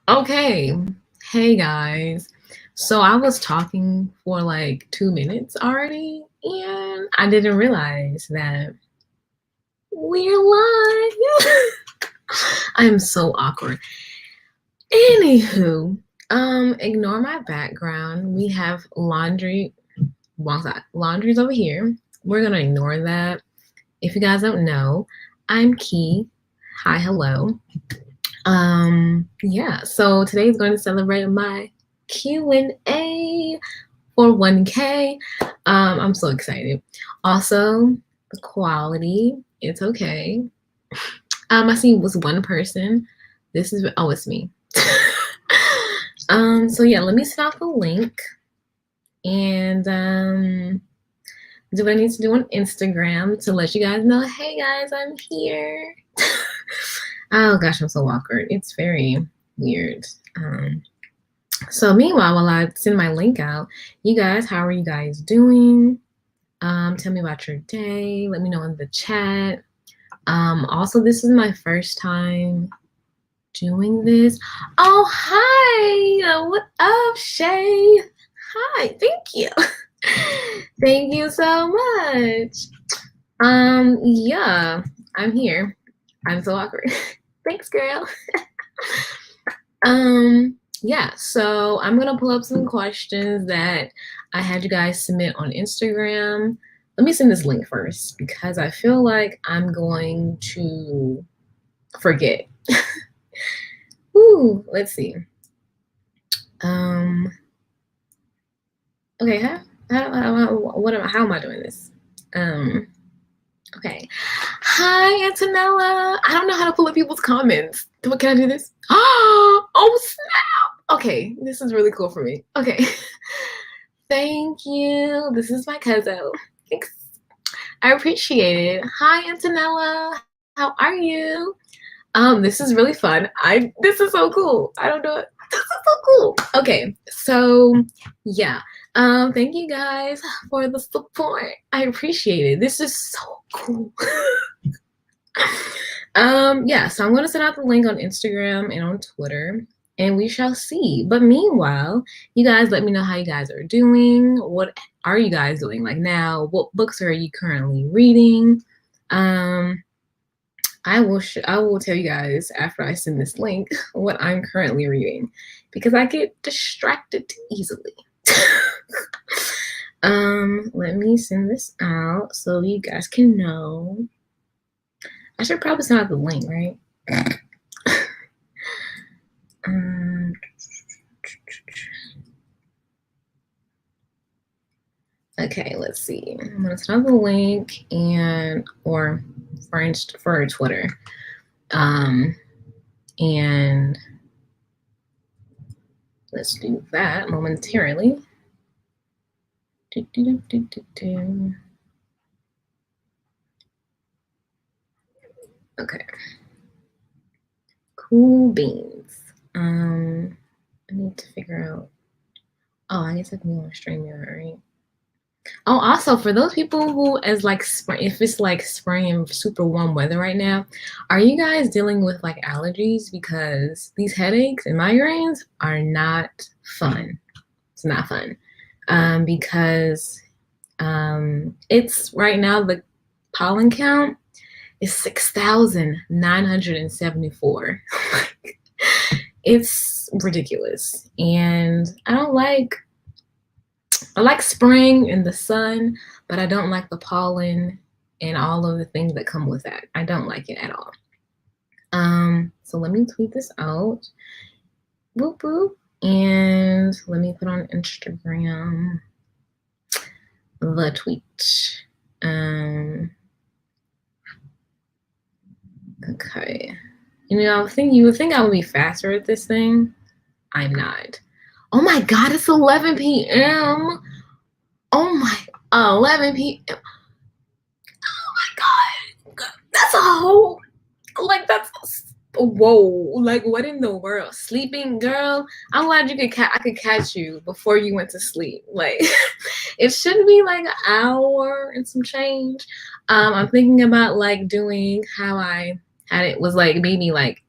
Okay. Hey guys. So I was talking for like 2 minutes already, and I didn't realize that we're live. I'm so awkward. Anywho, ignore my background. We have laundry. One side. Laundry's over here. We're gonna ignore that. If you guys don't know, I'm Key. Hi, hello. Yeah, so today's going to celebrate my Q&A for 1K. I'm so excited. Also, the quality, it's okay. I see it was one person. It's me. So yeah, let me send out the link and do what I need to do on Instagram to let you guys know, hey guys, I'm here. Oh gosh, I'm so awkward. It's very weird. So meanwhile, while I send my link out, you guys, how are you guys doing? Tell me about your day. Let me know in the chat. Also, this is my first time doing this. Oh, hi. What up, Shay? Hi. Thank you. Thank you so much. Yeah, I'm here. I'm so awkward. Thanks, girl. Yeah, so I'm gonna pull up some questions that I had you guys submit on Instagram. Let me send this link first because I feel like I'm going to forget. Ooh, let's see. Okay, how am I doing this? Okay. Hi, Antonella. I don't know how to pull up people's comments. Can I do this? Oh, snap. Okay, this is really cool for me. Okay. Thank you. This is my cousin. Thanks. I appreciate it. Hi, Antonella. How are you? This is really fun. This is so cool. I don't know. This is so cool. Okay, so yeah. Thank you guys for the support. I appreciate it. This is so cool. Yeah, so I'm gonna send out the link on Instagram and on Twitter, and we shall see. But meanwhile, you guys let me know how you guys are doing. What are you guys doing like now? What books are you currently reading? I will tell you guys after I send this link what I'm currently reading because I get distracted easily. Let me send this out so you guys can know. I should probably send out the link, right? Okay, let's see. I'm gonna send out the link or for Twitter. And let's do that momentarily. Okay. Cool beans. I need to figure out. Oh, I guess I can go on StreamYard, right? Oh, also for those people who is like spring, if it's like spring and super warm weather right now, are you guys dealing with like allergies? Because these headaches and migraines are not fun. It's not fun. Because it's right now the pollen count is 6,974. It's ridiculous. And I like spring and the sun, but I don't like the pollen and all of the things that come with that. I don't like it at all. So let me tweet this out. Boop boop. And let me put on Instagram the tweet. Okay. You would think I would be faster at this thing. I'm not. Oh my god, it's 11 p.m. Oh my 11 p.m. Oh my god. That's a whole whoa, like what in the world? Sleeping girl? I'm glad I could catch you before you went to sleep. Like it should be like an hour and some change. I'm thinking about like doing how I had it was like maybe like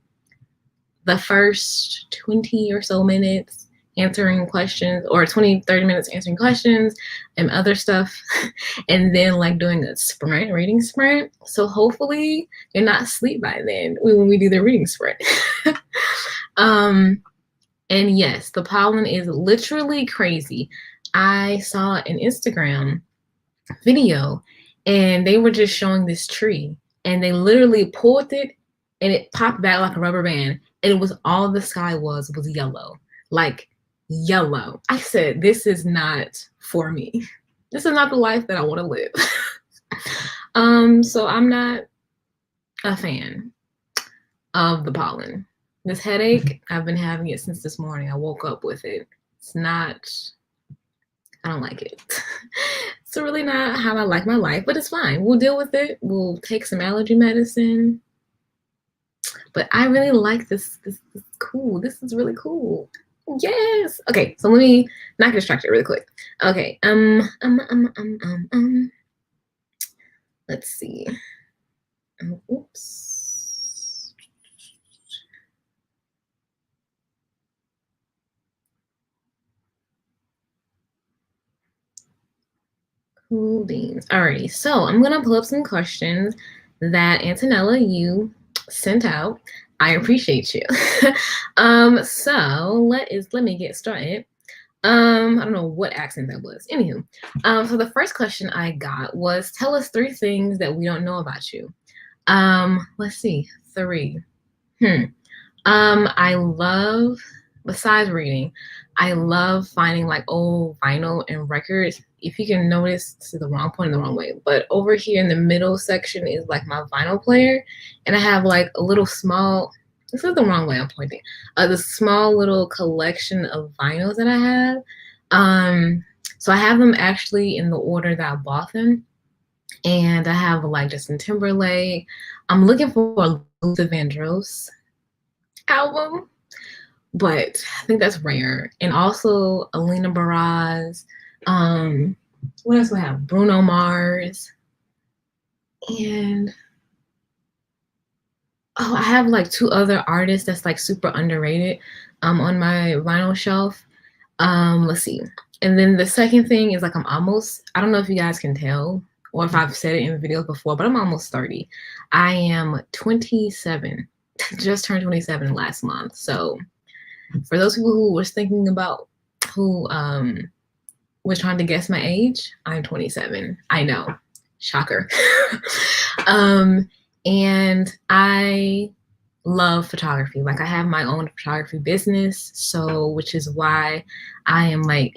the first 20 or so minutes answering questions, or 20, 30 minutes answering questions and other stuff, and then like doing a sprint, reading sprint. So hopefully you're not asleep by then when we do the reading sprint. And yes, the pollen is literally crazy. I saw an Instagram video and they were just showing this tree, and they literally pulled it and it popped back like a rubber band, and it was all the sky was yellow, like yellow. I said, this is not for me. This is not the life that I want to live. So I'm not a fan of the pollen. This headache, I've been having it since this morning. I woke up with it. I don't like it. It's really not how I like my life, but it's fine. We'll deal with it. We'll take some allergy medicine. But I really like this. This is cool. This is really cool. Yes. Okay, so let me not get distracted really quick. Okay. Let's see. Oops. Cool beans. Alrighty, so I'm gonna pull up some questions that Antonella, you sent out. I appreciate you. So let me get started. I don't know what accent that was. Anywho, so the first question I got was, tell us 3 things that we don't know about you. Let's see, 3. I love, besides reading, I love finding like old vinyl and records. If you can notice, this is the wrong point in the wrong way, but over here in the middle section is like my vinyl player, and I have like a little small, this is the wrong way I'm pointing, the small little collection of vinyls that I have. So I have them actually in the order that I bought them, and I have like Justin Timberlake. I'm looking for a Luther Vandross album, but I think that's rare. And also Alina Baraz. What else do I have? Bruno Mars. And I have like 2 other artists that's like super underrated on my vinyl shelf. Let's see. And then the second thing is like I don't know if you guys can tell or if I've said it in videos before, but I'm almost 30. I am 27. Just turned 27 last month. So for those people who was thinking about who was trying to guess my age, I'm 27. I know. Shocker. And I love photography. Like, I have my own photography business, so which is why I am like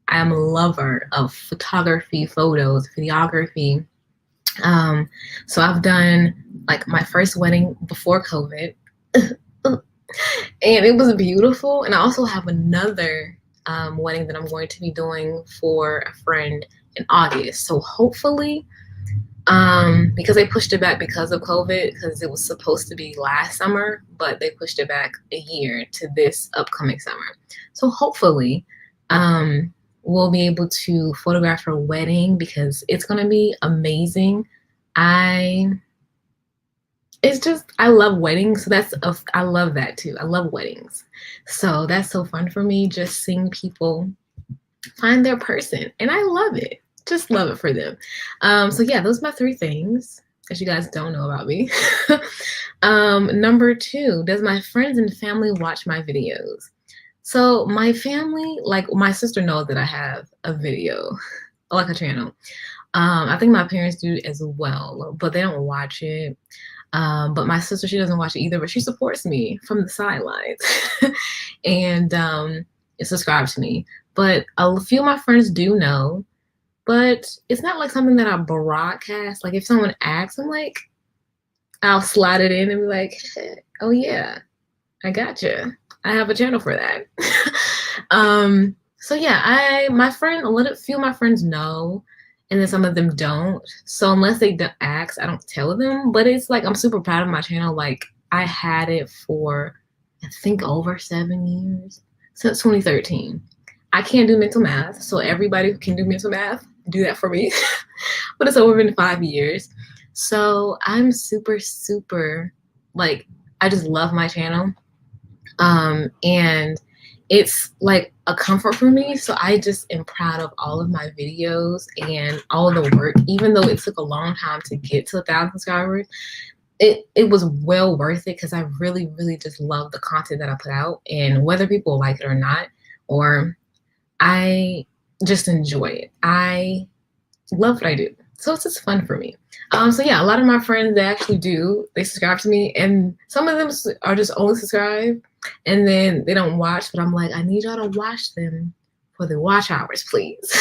I am a lover of photography, photos, videography. So I've done like my first wedding before COVID, and it was beautiful. And I also have another wedding that I'm going to be doing for a friend in August. So hopefully, because they pushed it back because of COVID, because it was supposed to be last summer, but they pushed it back a year to this upcoming summer. So hopefully, we'll be able to photograph her wedding, because it's going to be amazing. I love weddings. So I love that too. I love weddings. So that's so fun for me, just seeing people find their person. And I love it. Just love it for them. So yeah, those are my 3 things that you guys don't know about me. Number 2, does my friends and family watch my videos? So my family, like my sister knows that I have a video, like a channel. I think my parents do as well, but they don't watch it. But my sister, she doesn't watch it either, but she supports me from the sidelines and subscribes to me. But a few of my friends do know, but it's not like something that I broadcast. Like if someone asks, I'm like, I'll slide it in and be like, hey, oh yeah, I gotcha. I have a channel for that. So yeah, a few of my friends know, and then some of them don't. So unless they ask, I don't tell them. But it's like, I'm super proud of my channel. Like, I had it for, I think, over 7 years, since 2013. I can't do mental math, so everybody who can do mental math, do that for me. But it's over been 5 years. So I'm super, super, like, I just love my channel. And it's like a comfort for me. So I just am proud of all of my videos and all of the work, even though it took a long time to get to 1,000 subscribers. It was well worth it because I really, really just love the content that I put out, and whether people like it or not, or I just enjoy it. I love what I do. So it's just fun for me. So yeah, a lot of my friends, they actually do. They subscribe to me, and some of them are just only subscribed, and then they don't watch. But I'm like, I need y'all to watch them for the watch hours, please.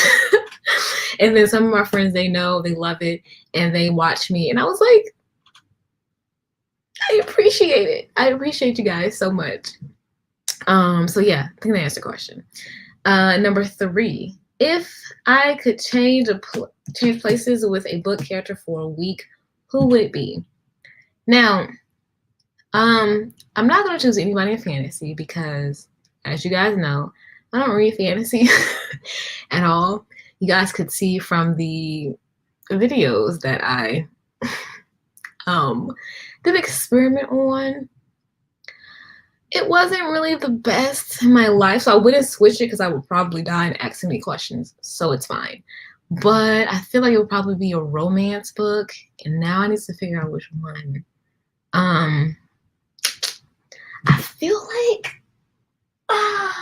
And then some of my friends, they know, they love it, and they watch me. And I was like, I appreciate it. I appreciate you guys so much. So yeah, I think that answered the question. Number 3, if I could change places with a book character for a week, who would it be? Now, I'm not gonna choose anybody in fantasy because, as you guys know, I don't read fantasy at all. You guys could see from the videos that I did experiment on. It wasn't really the best in my life, so I wouldn't switch it because I would probably die and ask too many questions, so it's fine. But I feel like it would probably be a romance book, and now I need to figure out which one. I feel like, oh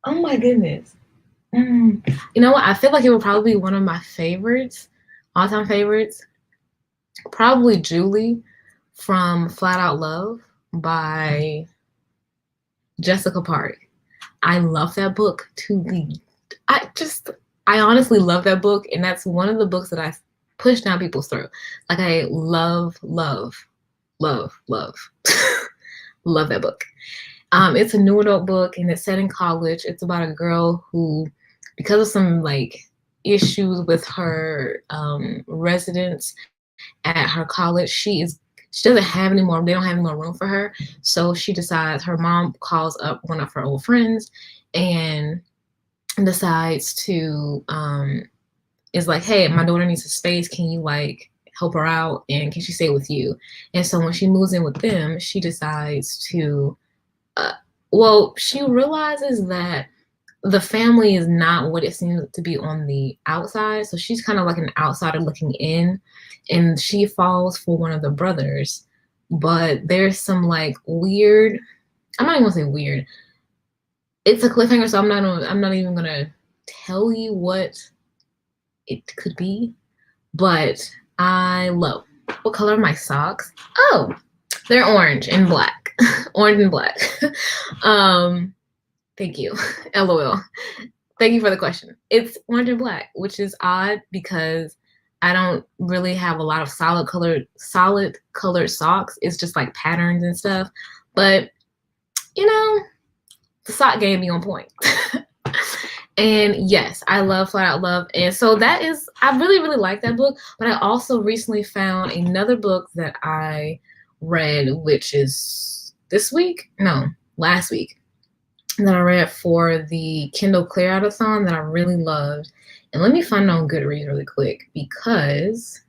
my goodness. You know what? I feel like it would probably be one of my favorites, all-time favorites. Probably Julie from Flat Out Love by Jessica Park. I love that book to the, I honestly love that book, and that's one of the books that I push down people's throat. Like, I love, love, love, love, love that book. It's a new adult book, and it's set in college. It's about a girl who, because of some like issues with her residence at her college, she doesn't have any more, they don't have any more room for her. So she decides, her mom calls up one of her old friends and decides to, is like, hey, my daughter needs a space. Can you like help her out? And can she stay with you? And so when she moves in with them, she decides to, she realizes that the family is not what it seems to be on the outside. So she's kind of like an outsider looking in, and she falls for one of the brothers. But there's some like weird, I'm not even gonna say weird. It's a cliffhanger, so I'm not even gonna tell you what it could be. But I love, what color are my socks? Oh, they're orange and black. Orange and black. Thank you. LOL. Thank you for the question. It's orange and black, which is odd because I don't really have a lot of solid colored socks. It's just like patterns and stuff. But, you know, the sock game be on point. And yes, I love Flat Out Love. And so that is, I really, really like that book. But I also recently found another book that I read, which is last week, that I read for the Kindle Clear-Out-a-thon that I really loved. And let me find it on Goodreads really quick, because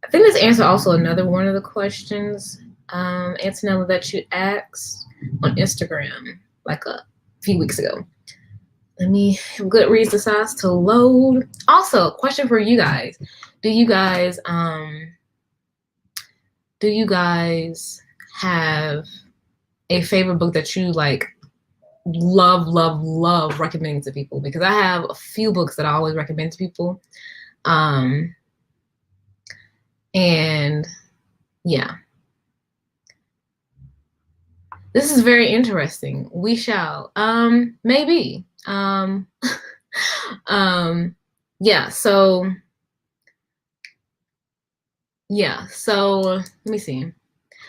I think this answers also another one of the questions, Antonella, that you asked on Instagram like a few weeks ago. Let me, Goodreads decides to load. Also, question for you guys. Do you guys have a favorite book that you like love, love, love recommending to people? Because I have a few books that I always recommend to people. And yeah. This is very interesting. We shall. Maybe. Yeah, so let me see.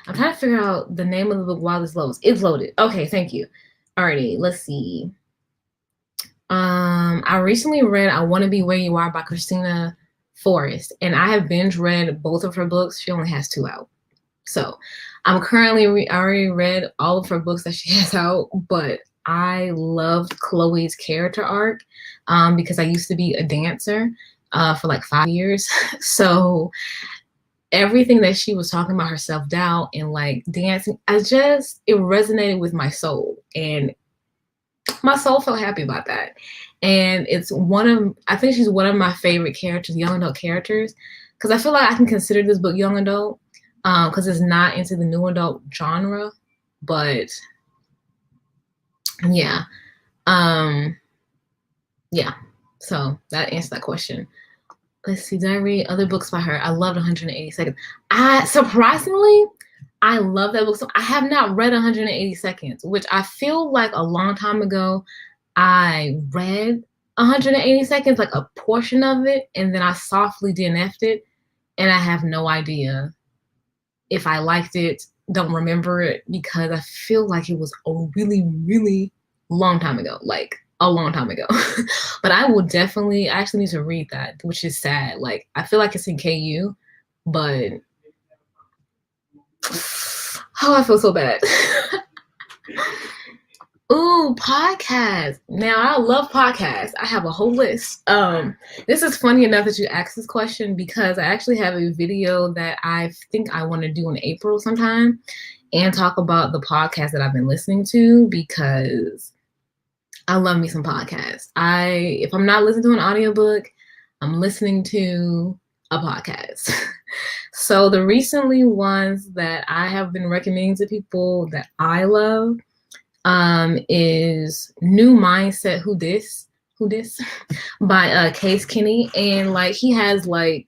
I'm trying to figure out the name of the book while this loads. It's loaded. Okay, thank you. Alrighty, let's see. I recently read I Want to Be Where You Are by Christina Forrest, and I have binge read both of her books. She only has 2 out. So I'm currently, I already read all of her books that she has out, but I loved Chloe's character arc because I used to be a dancer for like 5 years. So everything that she was talking about, her self-doubt and like dancing, it resonated with my soul, and my soul felt happy about that. And I think she's one of my favorite characters, young adult characters, because I feel like I can consider this book young adult, because it's not into the new adult genre, but yeah. Yeah, so that answers that question. Let's see, did I read other books by her? I loved 180 Seconds. Surprisingly, I love that book. So I have not read 180 Seconds, which I feel like a long time ago I read 180 Seconds, like a portion of it, and then I softly DNF'd it, and I have no idea if I liked it, don't remember it, because I feel like it was a really, really long time ago, like a long time ago. But I actually need to read that, which is sad. Like, I feel like it's in KU, but oh, I feel so bad. Ooh, podcast. Now, I love podcasts. I have a whole list. This is funny enough that you asked this question, because I actually have a video that I think I want to do in April sometime and talk about the podcast that I've been listening to, because I love me some podcasts. If I'm not listening to an audiobook, I'm listening to a podcast. So the recently ones that I have been recommending to people that I love is New Mindset Who Dis by Case Kenny. And like, he has like,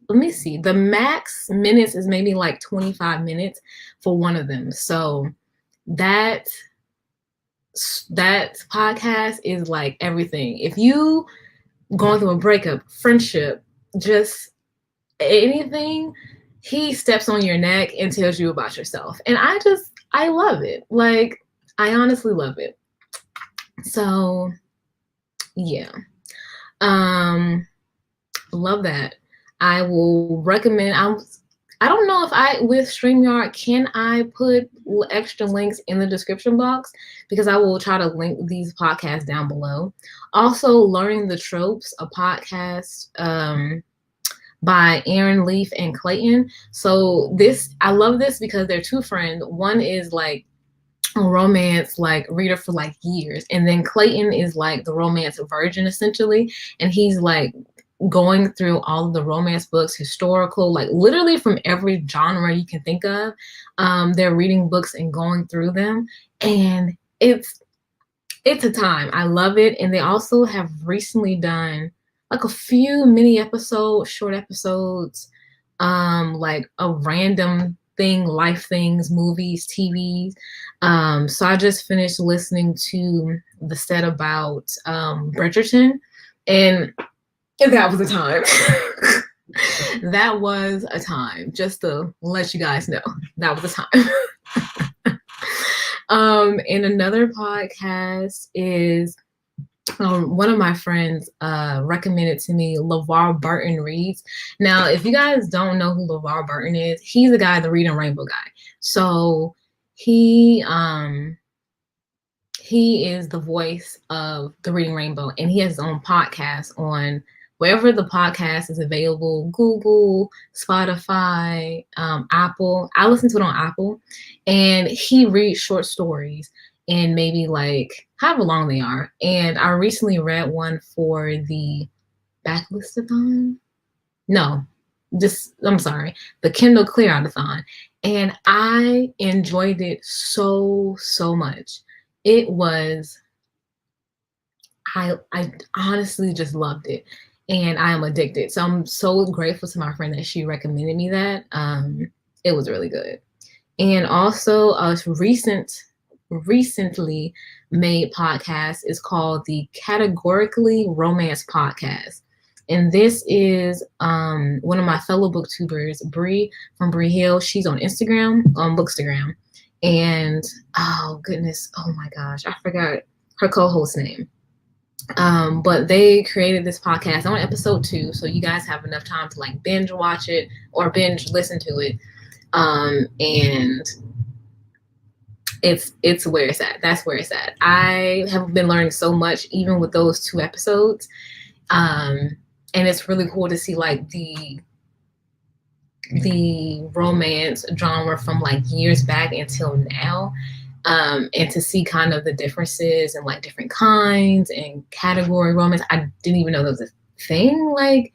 let me see, the max minutes is maybe like 25 minutes for one of them. So that podcast is like everything. If you going through a breakup, friendship, just anything, he steps on your neck and tells you about yourself. And I love it. Like, I honestly love it. So yeah. Love that. I will recommend, I don't know if with StreamYard, can I put extra links in the description box, because I will try to link these podcasts down below. Also, Learning the Tropes, a podcast by Aaron Leaf and Clayton. So I love this because they're two friends. One is like a romance like reader for like years, and then Clayton is like the romance virgin essentially, and he's like going through all of the romance books, historical, like literally from every genre you can think of. They're reading books and going through them, and it's a time. I love it. And they also have recently done like a few short episodes, like a random thing, life things, movies, TVs. So I just finished listening to the set about Bridgerton, and that was a time. That was a time. Just to let you guys know, that was a time. And another podcast is one of my friends recommended to me, LeVar Burton Reads. Now, if you guys don't know who LeVar Burton is, he's the guy, the Reading Rainbow guy. So he is the voice of the Reading Rainbow, and he has his own podcast on wherever the podcast is available: Google, Spotify, Apple. I listen to it on Apple, and he reads short stories, and maybe like however long they are. And I recently read one for the Backlistathon. No, I'm sorry, the Kindle Clear Out-a-thon. And I enjoyed it so much. It was, I honestly just loved it, and I am addicted. So I'm so grateful to my friend that she recommended me that. It was really good. And also a recently made podcast is called the Categorically Romance Podcast. And this is one of my fellow booktubers, Bree from Bree Hill. She's on Instagram, on Bookstagram. And oh goodness, oh my gosh, I forgot her co-host name. But they created this podcast. I'm on episode 2, so you guys have enough time to like binge watch it or binge listen to it. And it's where it's at. That's where it's at. I have been learning so much even with those 2 episodes. And it's really cool to see like the the romance genre from like years back until now. And to see kind of the differences and like different kinds and category romance. I didn't even know there was a thing. Like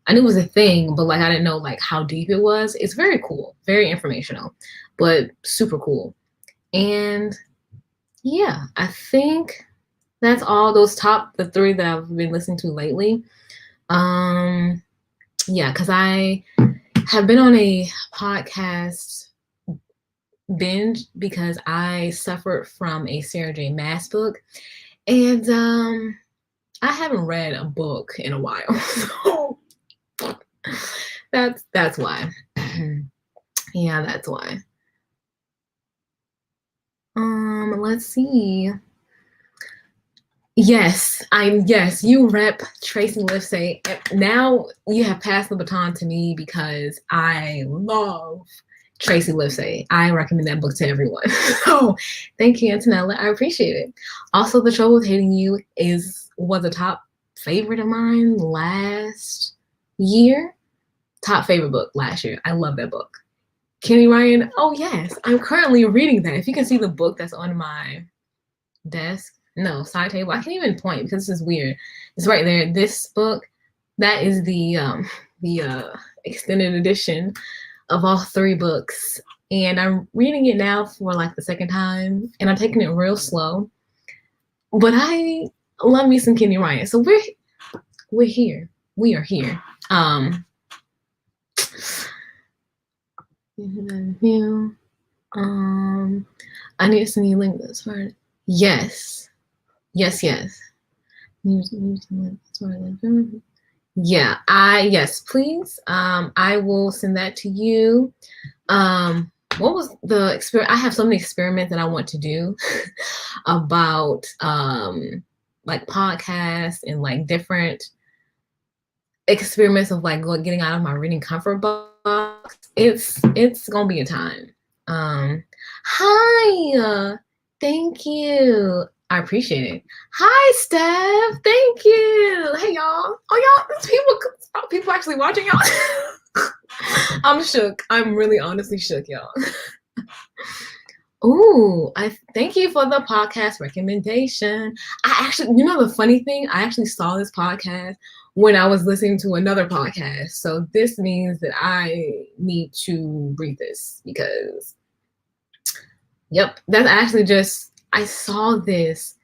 I knew it was a thing, but like I didn't know like how deep it was. It's very cool, very informational, but super cool. And yeah, I think that's all those the three that I've been listening to lately. Yeah, because I have been on a podcast binge because I suffered from a Sarah J. Maas book, and I haven't read a book in a while, so that's why. Yeah, that's why. Let's see. Yes, you rep Tracy Livesay. Now you have passed the baton to me because I love Tracy Livesay. I recommend that book to everyone. So thank you, Antonella. I appreciate it. Also, The Trouble with Hating You was a top favorite of mine last year. Top favorite book last year. I love that book. Kenny Ryan. Oh yes, I'm currently reading that. If you can see the book that's on my desk. No, side table. I can't even point because this is weird. It's right there. This book, that is the extended edition of all three books. And I'm reading it now for like the second time, and I'm taking it real slow. But I love me some Kenny Ryan. So we're here. We are here. I need to send you a link this part. Yes. Yes. Yeah, yes, please. I will send that to you. What was the experiment? I have so many experiments that I want to do about like podcasts and like different experiments of like getting out of my reading comfort box. It's gonna be a time. Hi, thank you. I appreciate it. Hi, Steph. Thank you. Hey, y'all. Oh, y'all, there's people actually watching y'all. I'm shook. I'm really honestly shook, y'all. Ooh, I thank you for the podcast recommendation. I actually, the funny thing, I actually saw this podcast when I was listening to another podcast. So this means that I need to read this because, yep, that's actually I saw this.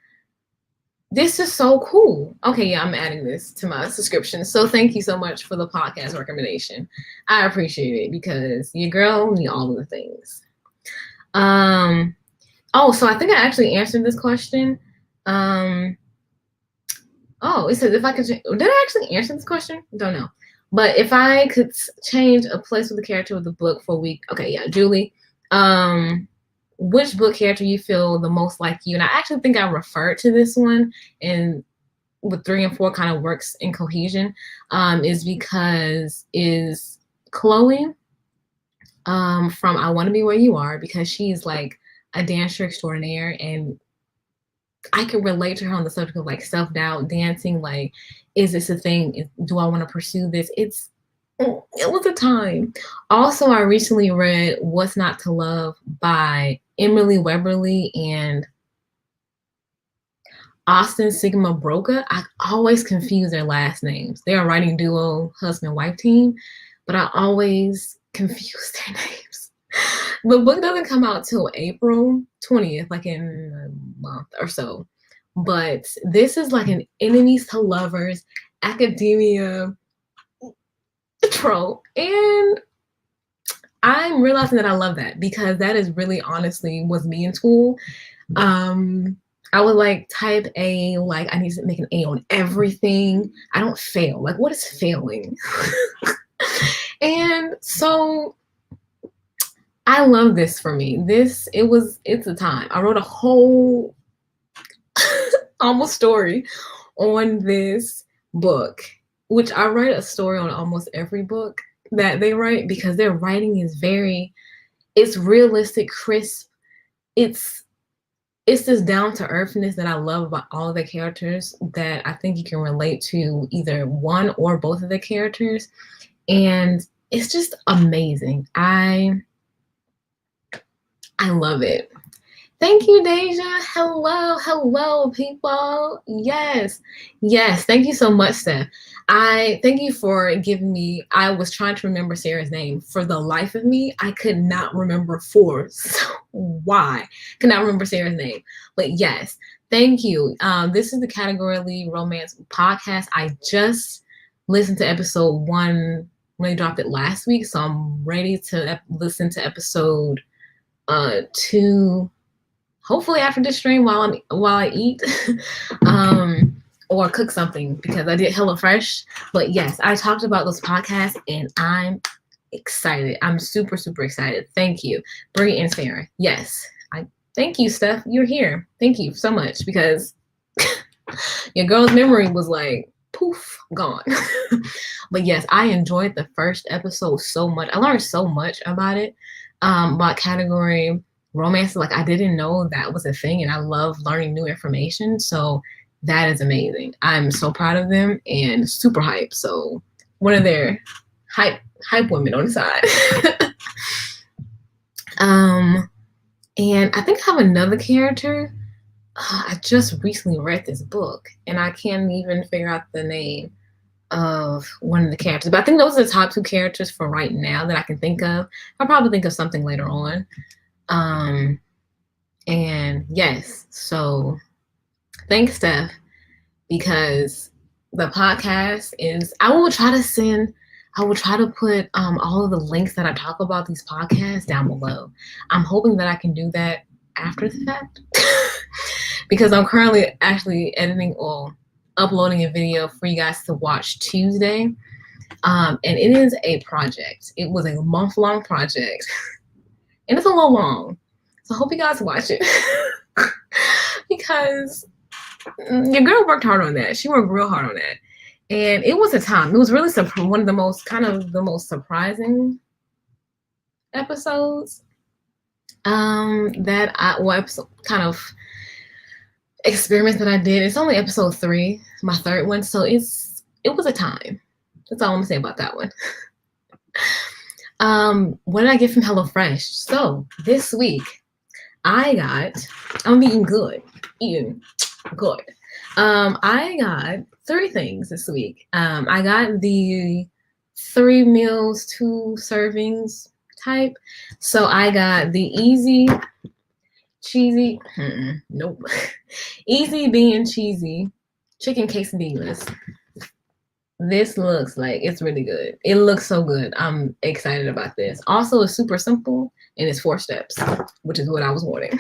This is so cool. Okay, yeah, I'm adding this to my subscription. So thank you so much for the podcast recommendation. I appreciate it because your girl need all of the things. Oh, so I think I actually answered this question. Oh, it says if I could, did I actually answer this question? Don't know. But if I could change a place with the character of the book for a week. Okay, yeah, Julie. Which book character you feel the most like you? And I actually think I referred to this one, and with 3 and 4 kind of works in cohesion, is Chloe from I Want to Be Where You Are, because she's like a dancer extraordinaire, and I can relate to her on the subject of like self-doubt, dancing, like, is this a thing? Do I want to pursue this? It was a time. Also, I recently read What's Not to Love by Emily Weberly and Austin Sigma Broca. I always confuse their last names. They're a writing duo, husband-wife team, but I always confuse their names. The book doesn't come out till April 20th, like in a month or so. But this is like an enemies to lovers academia trope, and I'm realizing that I love that because that is really honestly was me in school. I would like type A, like I need to make an A on everything. I don't fail. Like, what is failing? And so I love this for me. It's a time. I wrote a whole almost story on this book, which I write a story on almost every book that they write because their writing is it's realistic, crisp. It's this down to earthness that I love about all of the characters that I think you can relate to either one or both of the characters. And it's just amazing. I love it. Thank you, Deja. Hello, people. Yes. Thank you so much, Steph. I thank you for giving me. I was trying to remember Sarah's name. For the life of me, I could not remember so why? Could not remember Sarah's name. But yes, thank you. This is the Categorically Romance podcast. I just listened to episode 1 when they dropped it last week, so I'm ready to listen to episode 2. Hopefully after this stream while I eat or cook something, because I did HelloFresh. But yes, I talked about those podcasts and I'm excited. I'm super excited. Thank you, Brie and Sarah. Yes, I thank you, Steph. You're here. Thank you so much, because your girl's memory was like poof, gone. But yes, I enjoyed the first episode so much. I learned so much about it, about category romance. Like, I didn't know that was a thing, and I love learning new information. So that is amazing. I'm so proud of them and super hyped. So one of their hype women on the side. And I think I have another character. I just recently read this book and I can't even figure out the name of one of the characters, but I think those are the top 2 characters for right now that I can think of. I'll probably think of something later on. And yes, so thanks, Steph, because the podcast is, I will try to put all of the links that I talk about these podcasts down below. I'm hoping that I can do that after the fact because I'm currently actually editing or uploading a video for you guys to watch Tuesday. And it is a project. It was a month-long project and it's a little long. So I hope you guys watch it because your girl worked hard on that. She worked real hard on that. And it was a time. It was really one of the most surprising episodes kind of experiments that I did. It's only episode 3, my 3rd one. So it was a time. That's all I'm gonna say about that one. What did I get from HelloFresh? So this week I'm eating good. I got 3 things this week. I got the 3 meals, 2 servings type. So I got the easy cheesy, nope, easy being cheesy chicken quesadillas. This looks like it's really good. It looks so good. I'm excited about this. Also, it's super simple and it's 4 steps, which is what I was wanting.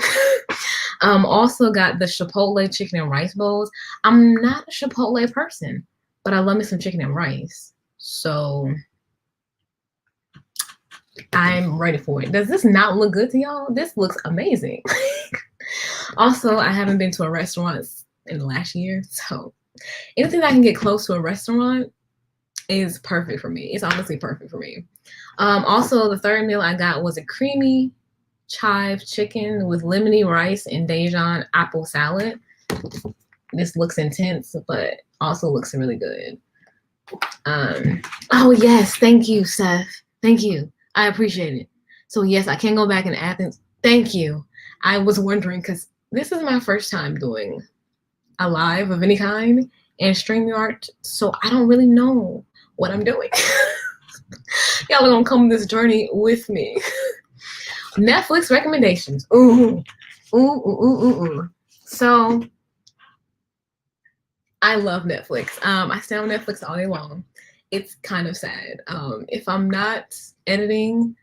Also got the Chipotle chicken and rice bowls. I'm not a Chipotle person, but I love me some chicken and rice. So I'm ready for it. Does this not look good to y'all? This looks amazing. Also, I haven't been to a restaurant in the last year, so anything that I can get close to a restaurant is perfect for me. It's honestly perfect for me. Also, the 3rd meal I got was a creamy chive chicken with lemony rice and Dijon apple salad. This looks intense, but also looks really good. Oh yes, thank you, Seth. Thank you. I appreciate it. So yes, I can go back in Athens. Thank you. I was wondering because this is my first time doing a live of any kind and StreamYard, so I don't really know what I'm doing. Y'all are gonna come this journey with me. Netflix recommendations. Ooh. So I love Netflix. I stay on Netflix all day long. It's kind of sad. If I'm not editing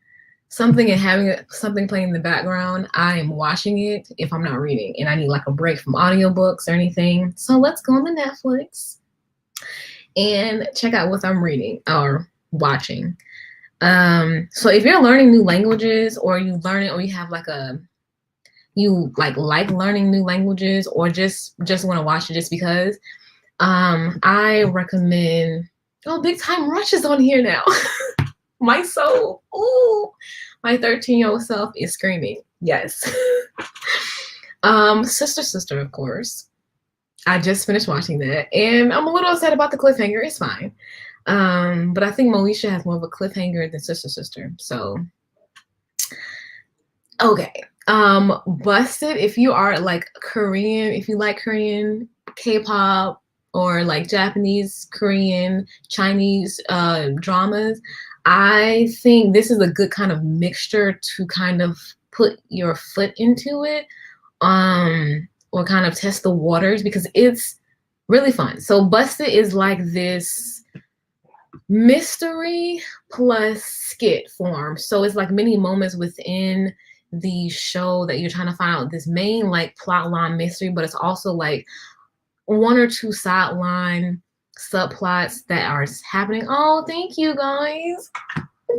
something and having something playing in the background, I am watching it if I'm not reading and I need like a break from audiobooks or anything. So let's go on to Netflix and check out what I'm reading or watching. So if you're learning new languages or you learn it or you have you like learning new languages or just want to watch it just because, I recommend, Big Time Rush is on here now. My soul, my 13-year-old self is screaming. Yes. Sister, of course. I just finished watching that and I'm a little upset about the cliffhanger. It's fine. But I think Moesha has more of a cliffhanger than Sister Sister. So okay. Busted, if you are like Korean, if you like Korean K-pop or like Japanese, Korean, Chinese dramas, I think this is a good kind of mixture to kind of put your foot into it, or kind of test the waters because it's really fun. So Busted is like this mystery plus skit form. So it's like many moments within the show that you're trying to find out this main like plot line mystery, but it's also like one or two sideline subplots that are happening. Oh, thank you guys.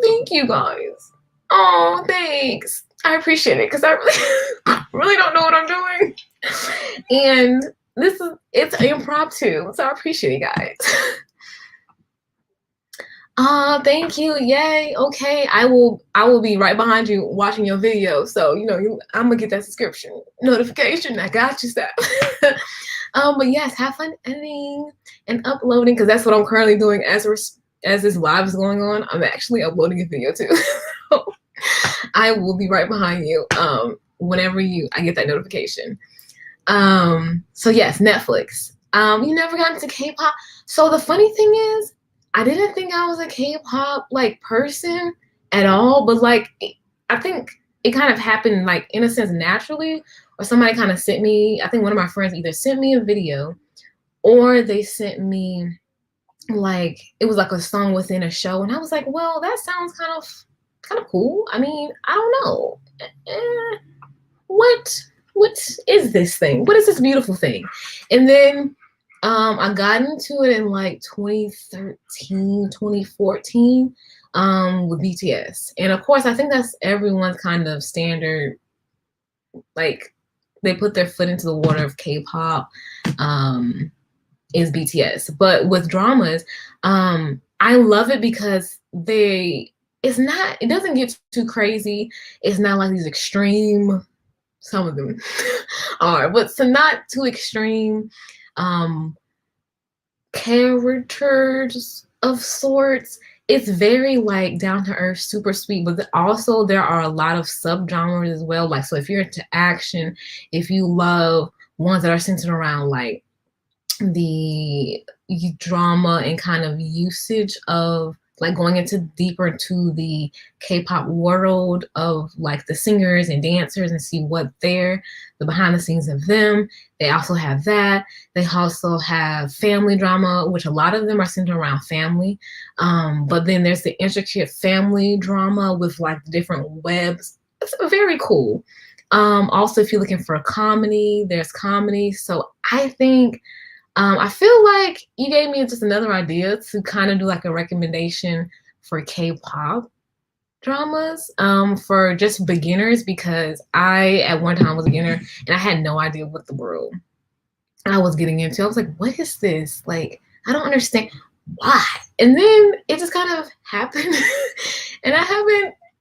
Thank you guys. Oh, thanks. I appreciate it because I really, really don't know what I'm doing. And it's impromptu, so I appreciate it, guys. Thank you. Yay. Okay. I will be right behind you watching your video. So, I'm gonna get that subscription notification. I got you, Steph. But yes, have fun editing and uploading because that's what I'm currently doing as this live is going on. I'm actually uploading a video too. I will be right behind you. Whenever I get that notification. So yes, Netflix. You never got into K-pop. So the funny thing is, I didn't think I was a K-pop like person at all, but like I think it kind of happened like in a sense naturally, or somebody kind of sent me. I think one of my friends either sent me a video, or they sent me like it was like a song within a show, and I was like, well, that sounds kind of cool. I mean, I don't know, what is this thing? What is this beautiful thing? And then I got into it in like 2013, 2014 with BTS. And of course, I think that's everyone's kind of standard, like they put their foot into the water of K-pop, is BTS. But with dramas, I love it because it doesn't get too crazy. It's not like these extreme, some of them are, but so not too extreme characters of sorts. It's very like down to earth, super sweet, but also there are a lot of subgenres as well. Like, so if you're into action, if you love ones that are centered around like the drama and kind of usage of like going into deeper into the K-pop world of like the singers and dancers and see what the behind the scenes of them. They also have that. They also have family drama, which a lot of them are centered around family. But then there's the intricate family drama with like the different webs. It's very cool. Also, if you're looking for a comedy, there's comedy. So I think I feel like you gave me just another idea to kind of do like a recommendation for K-pop dramas for just beginners, because I at one time was a beginner and I had no idea what the world I was getting into. I was like, what is this? Like, I don't understand why. And then it just kind of happened. And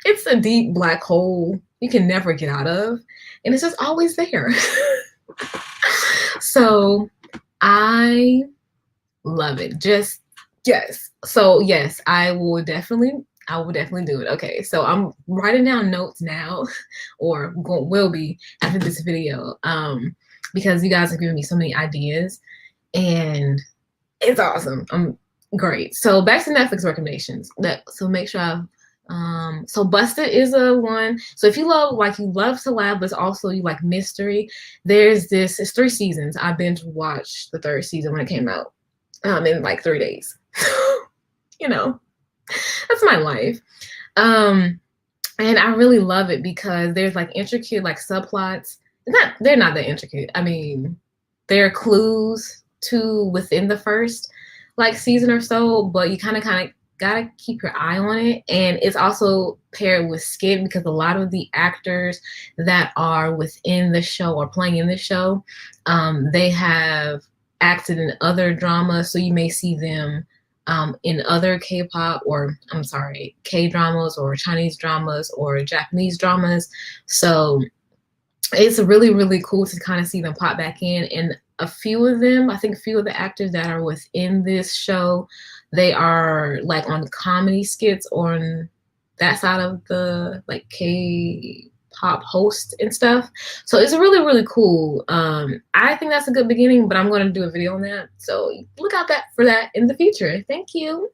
it's a deep black hole you can never get out of. And it's just always there. So I love it. Just yes. So yes, I will definitely do it. Okay, so I'm writing down notes now, or will be after this video, because you guys have given me so many ideas, and it's awesome. I'm great. So back to Netflix recommendations. So make sure so Busted is a one. So if you love to laugh, but also you like mystery, it's 3 seasons. I binge watched the 3rd season when it came out in like 3 days. That's my life. And I really love it because there's like intricate like subplots. They're not that intricate. I mean, there are clues to within the first like season or so, but you kind of gotta keep your eye on it. And it's also paired with skit because a lot of the actors that are within the show or playing in the show, they have acted in other dramas, so you may see them in other K-pop K-dramas or Chinese dramas or Japanese dramas. So it's really, really cool to kind of see them pop back in. And a few of them, I think a few of the actors that are within this show, they are like on comedy skits on that side of the like K-pop host and stuff. So it's really, really cool. I think that's a good beginning, but I'm going to do a video on that. So look out for that in the future. Thank you.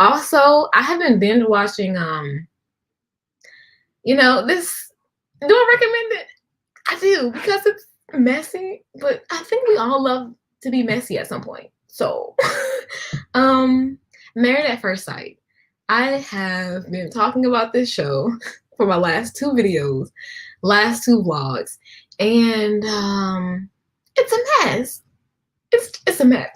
Also, I have been binge watching, this, do I recommend it? I do, because it's messy, but I think we all love to be messy at some point. So, Married at First Sight. I have been talking about this show for my last 2 videos, last 2 vlogs, and it's a mess. It's a mess.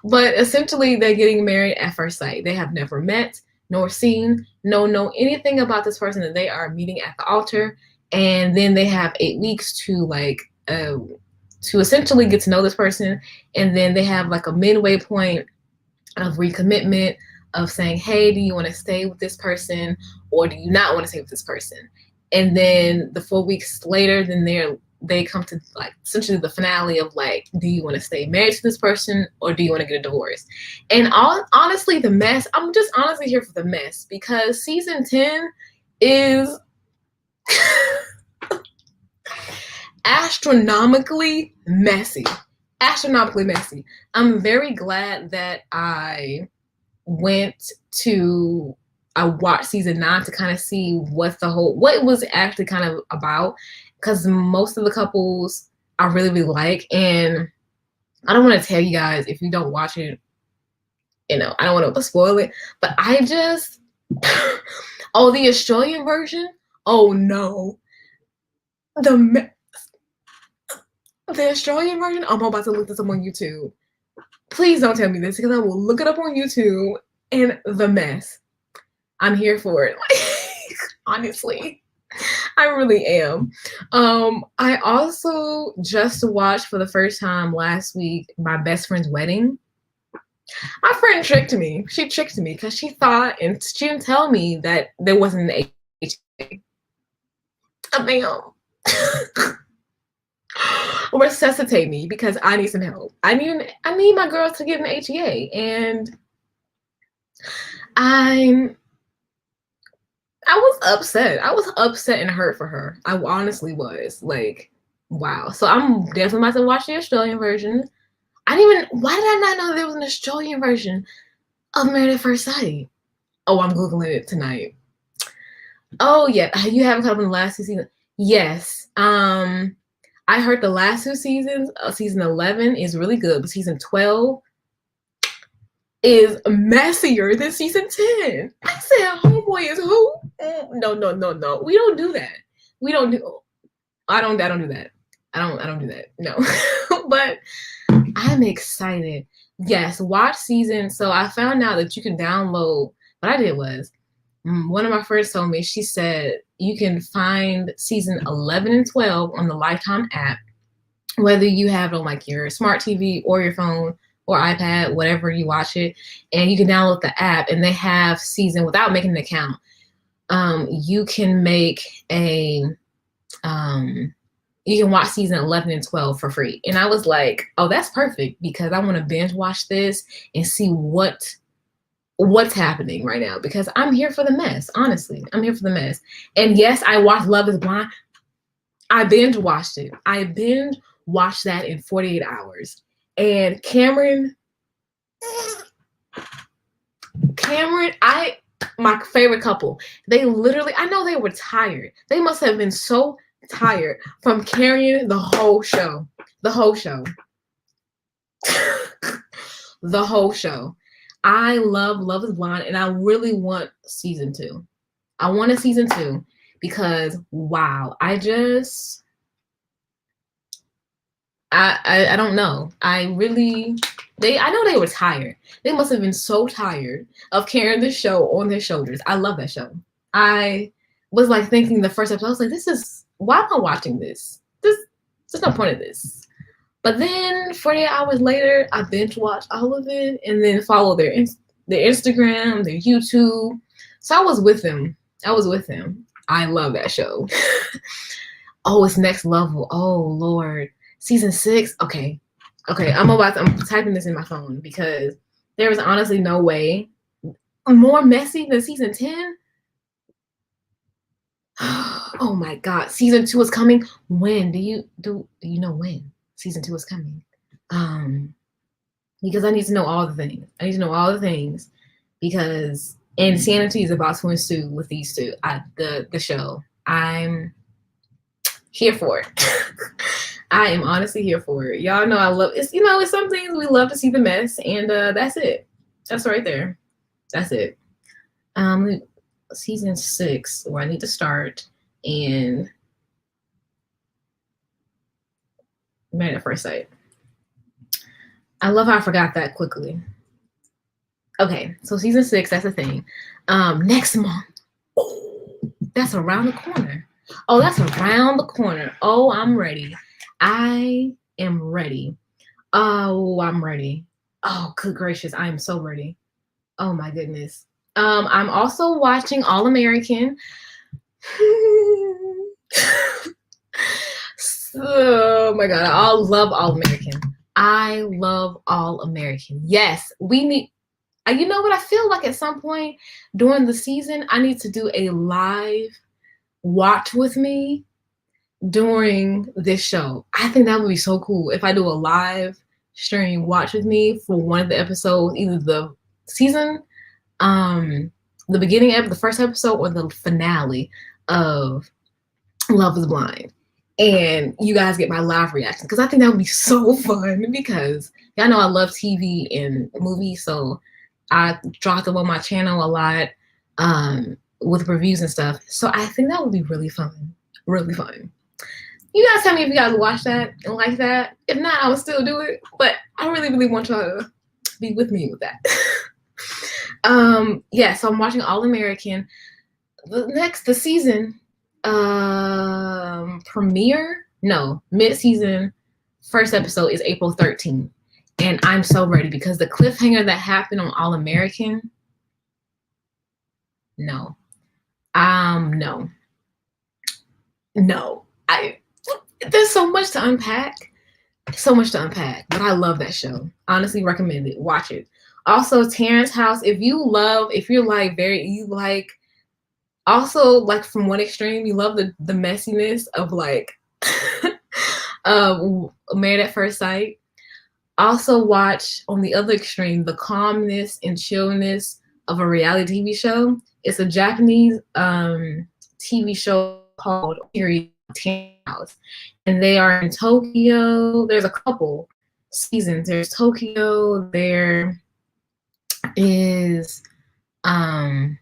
But essentially, they're getting married at first sight. They have never met nor seen, know anything about this person, that they are meeting at the altar, and then they have 8 weeks to to essentially get to know this person, and then they have like a midway point of recommitment, of saying, hey, do you want to stay with this person or do you not want to stay with this person? And then the 4 weeks later, then they come to like essentially the finale of like, do you want to stay married to this person or do you want to get a divorce? And honestly, the mess, I'm just honestly here for the mess, because season 10 is astronomically messy. Astronomically messy. I'm very glad that I watched season 9 to kind of see what it was actually kind of about, because most of the couples I really, really like, and I don't want to tell you guys if you don't watch it, I don't want to spoil it, but I just oh, the Australian version, oh no, the Australian version, I'm about to look this up on YouTube. Please don't tell me this, because I will look it up on YouTube, and the mess. I'm here for it. Honestly, I really am. I also just watched for the first time last week My Best Friend's Wedding. My friend tricked me. She tricked me because she thought, and she didn't tell me that there wasn't an HA. Ma'am. Resuscitate me, because I need some help. I need my girls to get an HEA, and I was upset. I was upset and hurt for her. I honestly was like, wow. So I'm definitely about to watch the Australian version. Why did I not know there was an Australian version of Married at First Sight? Oh, I'm Googling it tonight. Oh yeah, you haven't caught up on the last 2 seasons? Yes. I heard the last 2 seasons, season 11 is really good, but season 12 is messier than season 10. I said, homeboy is who? No. We don't do that. I don't do that. I don't do that. No. But I'm excited. Yes, watch season. So I found out that you can download, what I did was, one of my friends told me, she said, you can find season 11 and 12 on the Lifetime app, whether you have it on like your smart TV or your phone or iPad, whatever you watch it, and you can download the app, and they have season without making an account. You can make you can watch season 11 and 12 for free. And I was like, oh, that's perfect, because I want to binge watch this and see what's happening right now, because I'm here for the mess. Honestly, I'm here for the mess. And yes, I watched Love Is Blind. I binge watched it. I binge watched that in 48 hours. And Cameron, my favorite couple, they literally, I know they were tired. They must have been so tired from carrying the whole show. The whole show. The whole show. I love Love Is Blind, and I really want season 2. I want a season 2, because wow, I don't know. I know they were tired. They must have been so tired of carrying the show on their shoulders. I love that show. I was like thinking the first episode, I was like, why am I watching this? There's no point of this. But then 48 hours later, I binge watched all of it, and then follow their Instagram, their YouTube. So I was with them. I love that show. Oh, it's next level. Oh, Lord. Season 6. Okay. I'm typing this in my phone because there is honestly no way more messy than season 10. Oh my God. Season 2 is coming. When do you know when season 2 is coming? Because I need to know all the things. Because insanity is about to ensue with these two. The show. I'm here for it. I am honestly here for it. Y'all know I love it's it's some things we love to see the mess, and that's it. That's right there. That's it. Season 6, where I need to start, and Married at First Sight. I love how I forgot that quickly. Okay, so season 6, that's a thing. Next month. Oh, that's around the corner. Oh, that's around the corner. Oh, I'm ready. I am ready. Oh, I'm ready. Oh, good gracious. I am so ready. Oh my goodness. I'm also watching All American. Oh my God. I love All American. I love All American. Yes, we need. You know what? I feel like at some point during the season, I need to do a live watch with me during this show. I think that would be so cool if I do a live stream watch with me for one of the episodes, either the season, the beginning of the first episode, or the finale of Love is Blind. And you guys get my live reaction, because I think that would be so fun, because y'all know I love TV and movies, so I dropped them on my channel a lot with reviews and stuff. So I think that would be really fun. Really fun. You guys tell me if you guys watch that and like that. If not, I would still do it. But I really, really want y'all to be with me with that. Yeah, so I'm watching All American. The season premiere, no, mid-season first episode is April 13th. And I'm so ready, because the cliffhanger that happened on All American, no. There's so much to unpack. But I love that show. Honestly, recommend it. Watch it. Also, Terrace House. Also, like, from one extreme, you love the messiness of like Married at First Sight. Also watch, on the other extreme, the calmness and chillness of a reality TV show. It's a Japanese TV show called Terrace House, and they are in Tokyo. There's a couple seasons. There's Tokyo. There is oh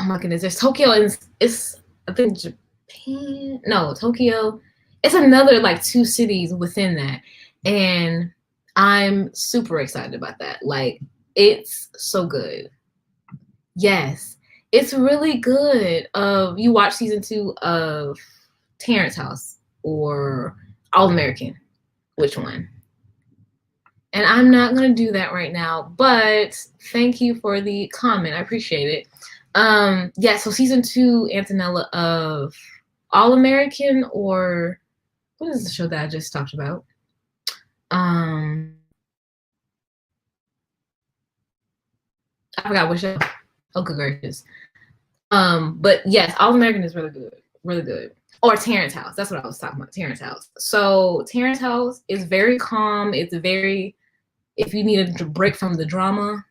my goodness. There's Tokyo, and it's I think Japan. No, Tokyo. It's another like 2 cities within that, and I'm super excited about that. Like, it's so good. Yes, it's really good. You watch season 2 of Terrace House or All American? Which one? And I'm not gonna do that right now, but thank you for the comment. I appreciate it. Yeah, so season 2, Antonella, of All American, or what is the show that I just talked about? I forgot what show. Oh, good gracious. But yes, All American is really good. Really good. Or Terrace House. That's what I was talking about. Terrace House. So Terrace House is very calm. It's very, if you need a break from the drama,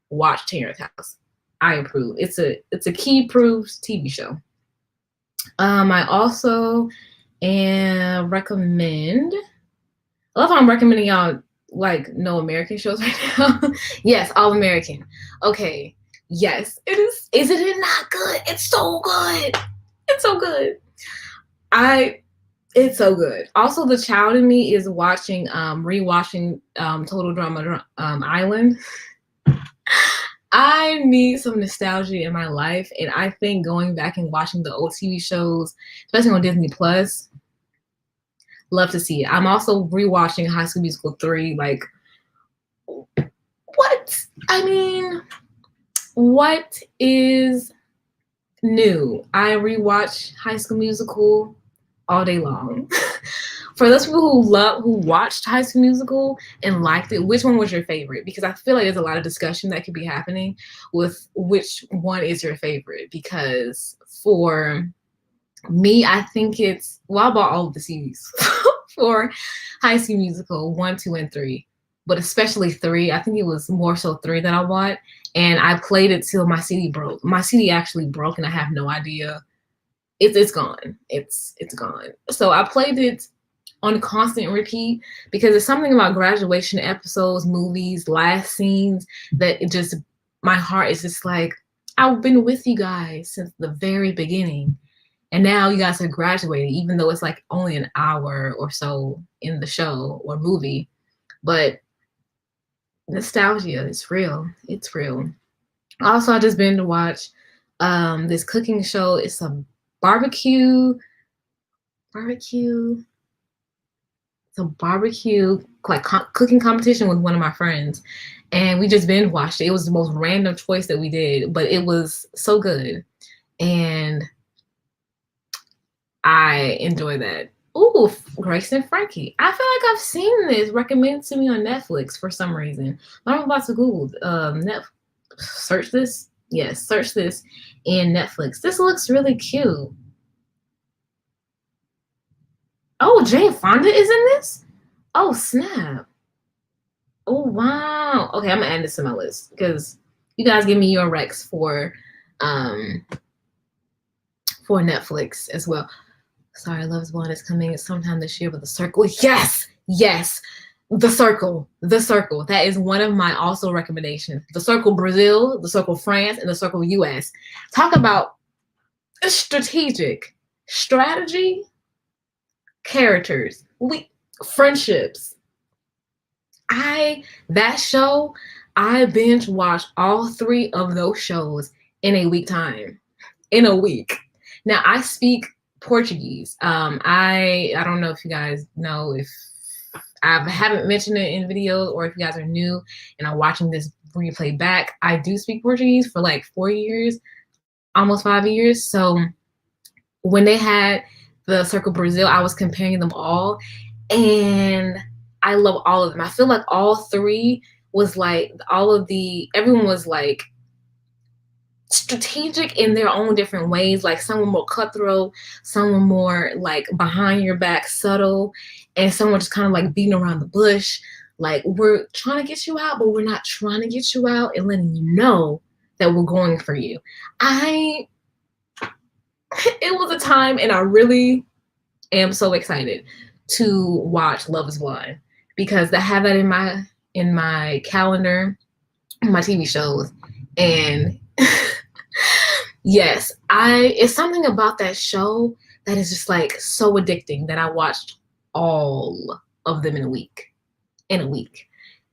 watch Terrace House. I approve. It's a Key Proofs TV show. I also recommend. I love how I'm recommending y'all like no American shows right now. Yes, All American. Okay. Yes, it is. Isn't it not good? It's so good. It's so good. It's so good. Also, the child in me is rewatching Total Drama Island. I need some nostalgia in my life, and I think going back and watching the old TV shows, especially on Disney Plus, love to see it. I'm also rewatching High School Musical 3. Like, what? I mean, what is new? I rewatch High School Musical all day long. For those people who watched High School Musical and liked it, which one was your favorite? Because I feel like there's a lot of discussion that could be happening with which one is your favorite. Because for me, I think it's, well, I bought all of the CDs for High School Musical 1, 2, and 3, but especially 3. I think it was more so 3 that I bought, and I played it till my CD broke. My CD actually broke, and I have no idea. It's gone. It's gone. So I played it on constant repeat because it's something about graduation episodes, movies, last scenes that it just, my heart is just like, I've been with you guys since the very beginning. And now you guys are graduating, even though it's like only an hour or so in the show or movie. But nostalgia is real. It's real. Also, I just been to watch this cooking show. It's a barbecue. It's a barbecue like cooking competition with one of my friends, and we just binge watched it. It was the most random choice that we did, but it was so good, and I enjoy that. Ooh, Grace and Frankie. I feel like I've seen this recommended to me on Netflix for some reason. I'm about to Google search this. Yes, search this in Netflix. This looks really cute. Oh, Jane Fonda is in this? Oh, snap. Oh, wow. Okay, I'm gonna add this to my list because you guys give me your recs for Netflix as well. Sorry, Love is Blind is coming sometime this year with The Circle. Yes, yes. The Circle. That is one of my also recommendations. The Circle Brazil, The Circle France, and The Circle US. Talk about strategic strategy, characters, friendships. That show, I binge watched all 3 of those shows in a week time. In a week. Now I speak Portuguese. I don't know if you guys know, if I haven't mentioned it in videos, or if you guys are new and are watching this replay back. I do speak Portuguese for like 4 years, almost 5 years. So when they had the Circle Brazil, I was comparing them all, and I love all of them. I feel like all 3 was like everyone was like strategic in their own different ways. Like some were more cutthroat, some were more like behind your back, subtle, and some were just kind of like beating around the bush. Like, we're trying to get you out, but we're not trying to get you out, and letting you know that we're going for you. It was a time, and I really am so excited to watch Love is Blind because I have that in my calendar, my TV shows, and yes, it's something about that show that is just like so addicting that I watched all of them in a week.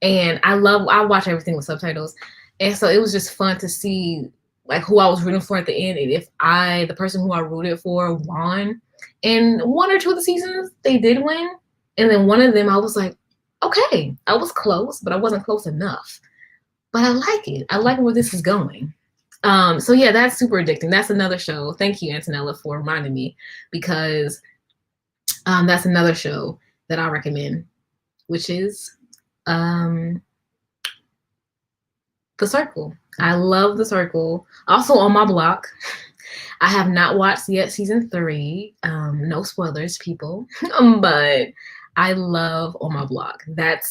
And I watch everything with subtitles. And so it was just fun to see like who I was rooting for at the end, and if the person who I rooted for won. And 1 or 2 of the seasons they did win. And then one of them I was like, okay, I was close, but I wasn't close enough. But I like it. I like where this is going. So yeah, that's super addicting. That's another show. Thank you, Antonella, for reminding me, because that's another show that I recommend, which is The Circle. I love The Circle. Also on my block. I have not watched yet season 3. No spoilers, people. But I love On My Block. That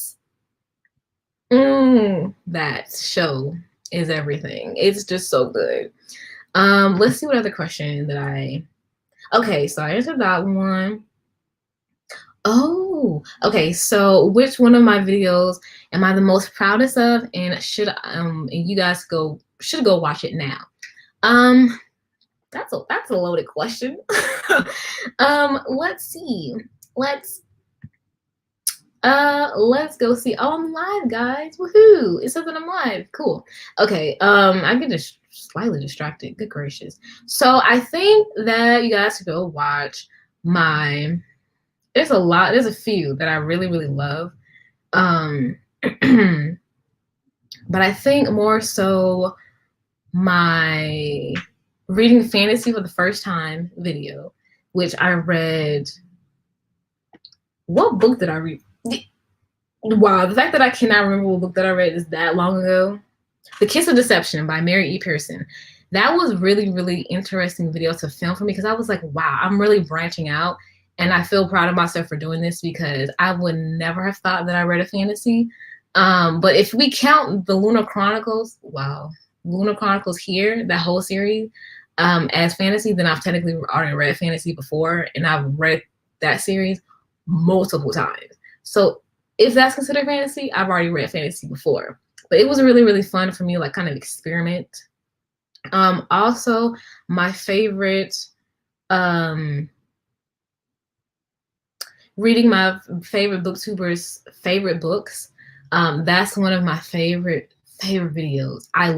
show is everything. It's just so good. Let's see what other question okay, so I answered that one. Oh, okay. So which one of my videos am I the most proudest of, and and you guys should go watch it now? That's a loaded question. Let's see. Let's go see. Oh, I'm live, guys. Woohoo! It says that I'm live. Cool. Okay. I get just slightly distracted. Good gracious. So I think that you guys should go watch there's a few that I really, really love. But I think more so my reading fantasy for the first time video, which I read. What book did I read? Wow, the fact that I cannot remember what book that I read is that long ago. The Kiss of Deception by Mary E. Pearson. That was really, really interesting video to film for me because I was like, wow, I'm really branching out. And I feel proud of myself for doing this because I would never have thought that I read a fantasy. But if we count the Lunar Chronicles, wow, Lunar Chronicles here, that whole series, as fantasy, then I've technically already read fantasy before, and I've read that series multiple times. So if that's considered fantasy, I've already read fantasy before. But it was really, really fun for me, like kind of experiment. Also, my favorite, reading my favorite booktubers' favorite books. That's one of my favorite videos. I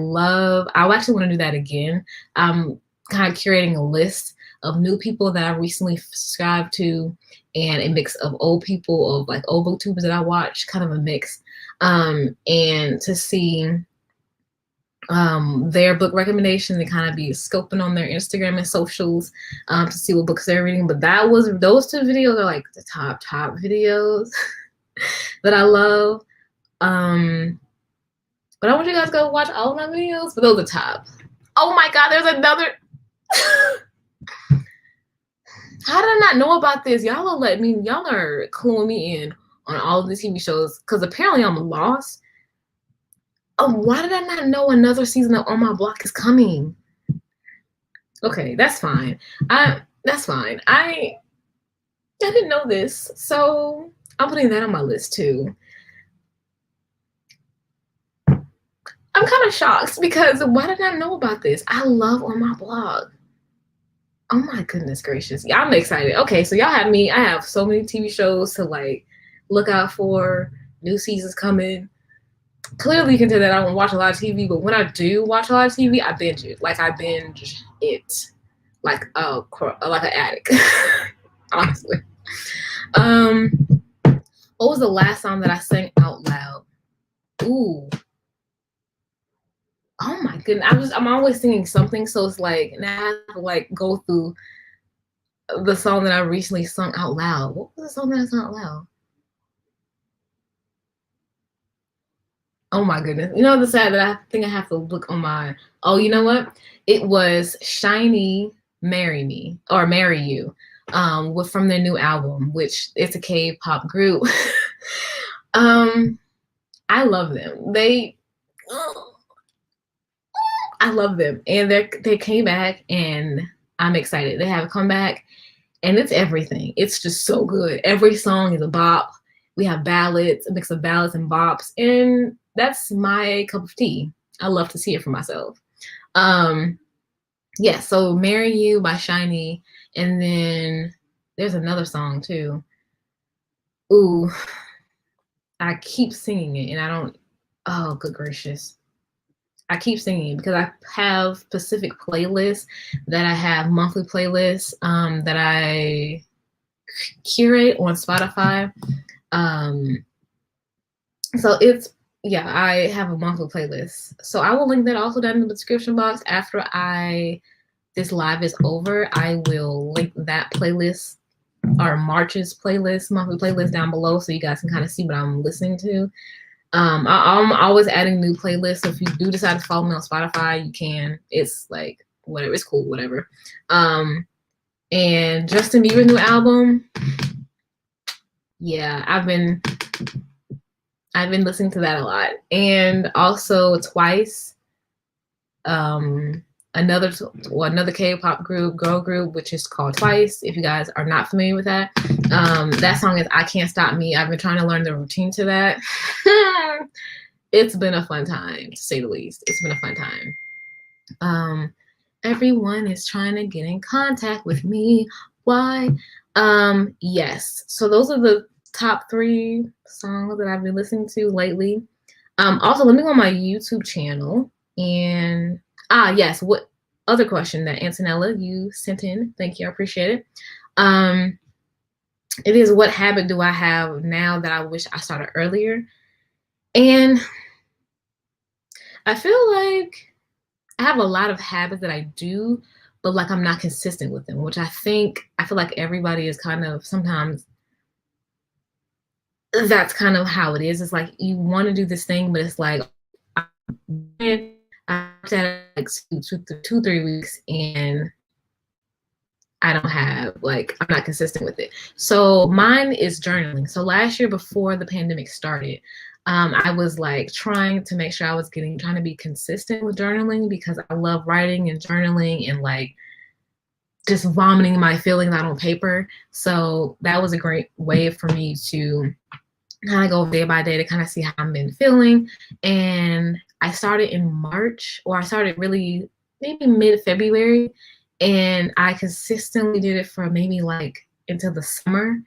actually want to do that again. I'm kind of curating a list of new people that I recently subscribed to, and a mix of old people, of like old booktubers that I watch, kind of a mix. And to see their book recommendations and kind of be scoping on their Instagram and socials to see what books they're reading. But those two videos are like the top videos that I love. But I want you guys to go watch all of my videos, but those are top. Oh my God, there's another. How did I not know about this? Y'all are cluing me in on all of the TV shows because apparently I'm lost. Why did I not know another season of On My Block is coming? Okay, that's fine. That's fine. I didn't know this, so I'm putting that on my list too. I'm kind of shocked because why did I know about this? I love On My Block. Oh my goodness gracious. Yeah, I'm excited. Okay, so y'all have me. I have so many TV shows to like look out for. New seasons coming. Clearly you can tell that I don't watch a lot of TV, but when I do watch a lot of TV, I binge it. Like I binge it like an addict. Honestly. What was the last song that I sang out loud? Ooh. Oh my goodness. I'm always singing something, so it's like now I have to like go through the song that I recently sung out loud. What was the song that I sung out loud? Oh my goodness. You know the sad that I think I have to look on my, oh, you know what? It was Shiny Marry Me or Marry You, from their new album, which it's a K-pop group. I love them. I love them. And they came back and I'm excited. They have a comeback and it's everything. It's just so good. Every song is a bop. We have ballads, a mix of ballads and bops, and that's my cup of tea. I love to see it for myself. Yeah, so Marry You by Shiny, and then there's another song too. Ooh, I keep singing it and I don't, oh good gracious. I keep singing it because I have specific playlists that I have, monthly playlists that I curate on Spotify. So it's, yeah, I have a monthly playlist. So I will link that also down in the description box. After this live is over, I will link that playlist or March's playlist, monthly playlist down below so you guys can kind of see what I'm listening to. I'm always adding new playlists. So if you do decide to follow me on Spotify, you can. It's like whatever, it's cool, whatever. And Justin Bieber's new album. Yeah, I've been listening to that a lot. And also Twice, another K-pop girl group, which is called Twice. If you guys are not familiar with that, that song is I Can't Stop Me. I've been trying to learn the routine to that. It's been a fun time, to say the least. It's been a fun time. Everyone is trying to get in contact with me. Why? Yes. So those are the top 3 songs that I've been listening to lately. Also, let me go on my YouTube channel and yes, what other question that Antonella you sent in? Thank you, I appreciate it. It is, what habit do I have now that I wish I started earlier? And I feel like I have a lot of habits that I do, but like I'm not consistent with them, which I feel like everybody is kind of sometimes that's kind of how it is. It's like you want to do this thing, but it's like I had like 3 weeks and I don't have I'm not consistent with it. So mine is journaling. So last year before the pandemic started, I was like trying to make sure I was trying to be consistent with journaling because I love writing and journaling and like just vomiting my feelings out on paper. So that was a great way for me to kind of go day by day to kind of see how I've been feeling. And I started in March, or I started really maybe mid-February, and I consistently did it for maybe like into the summer.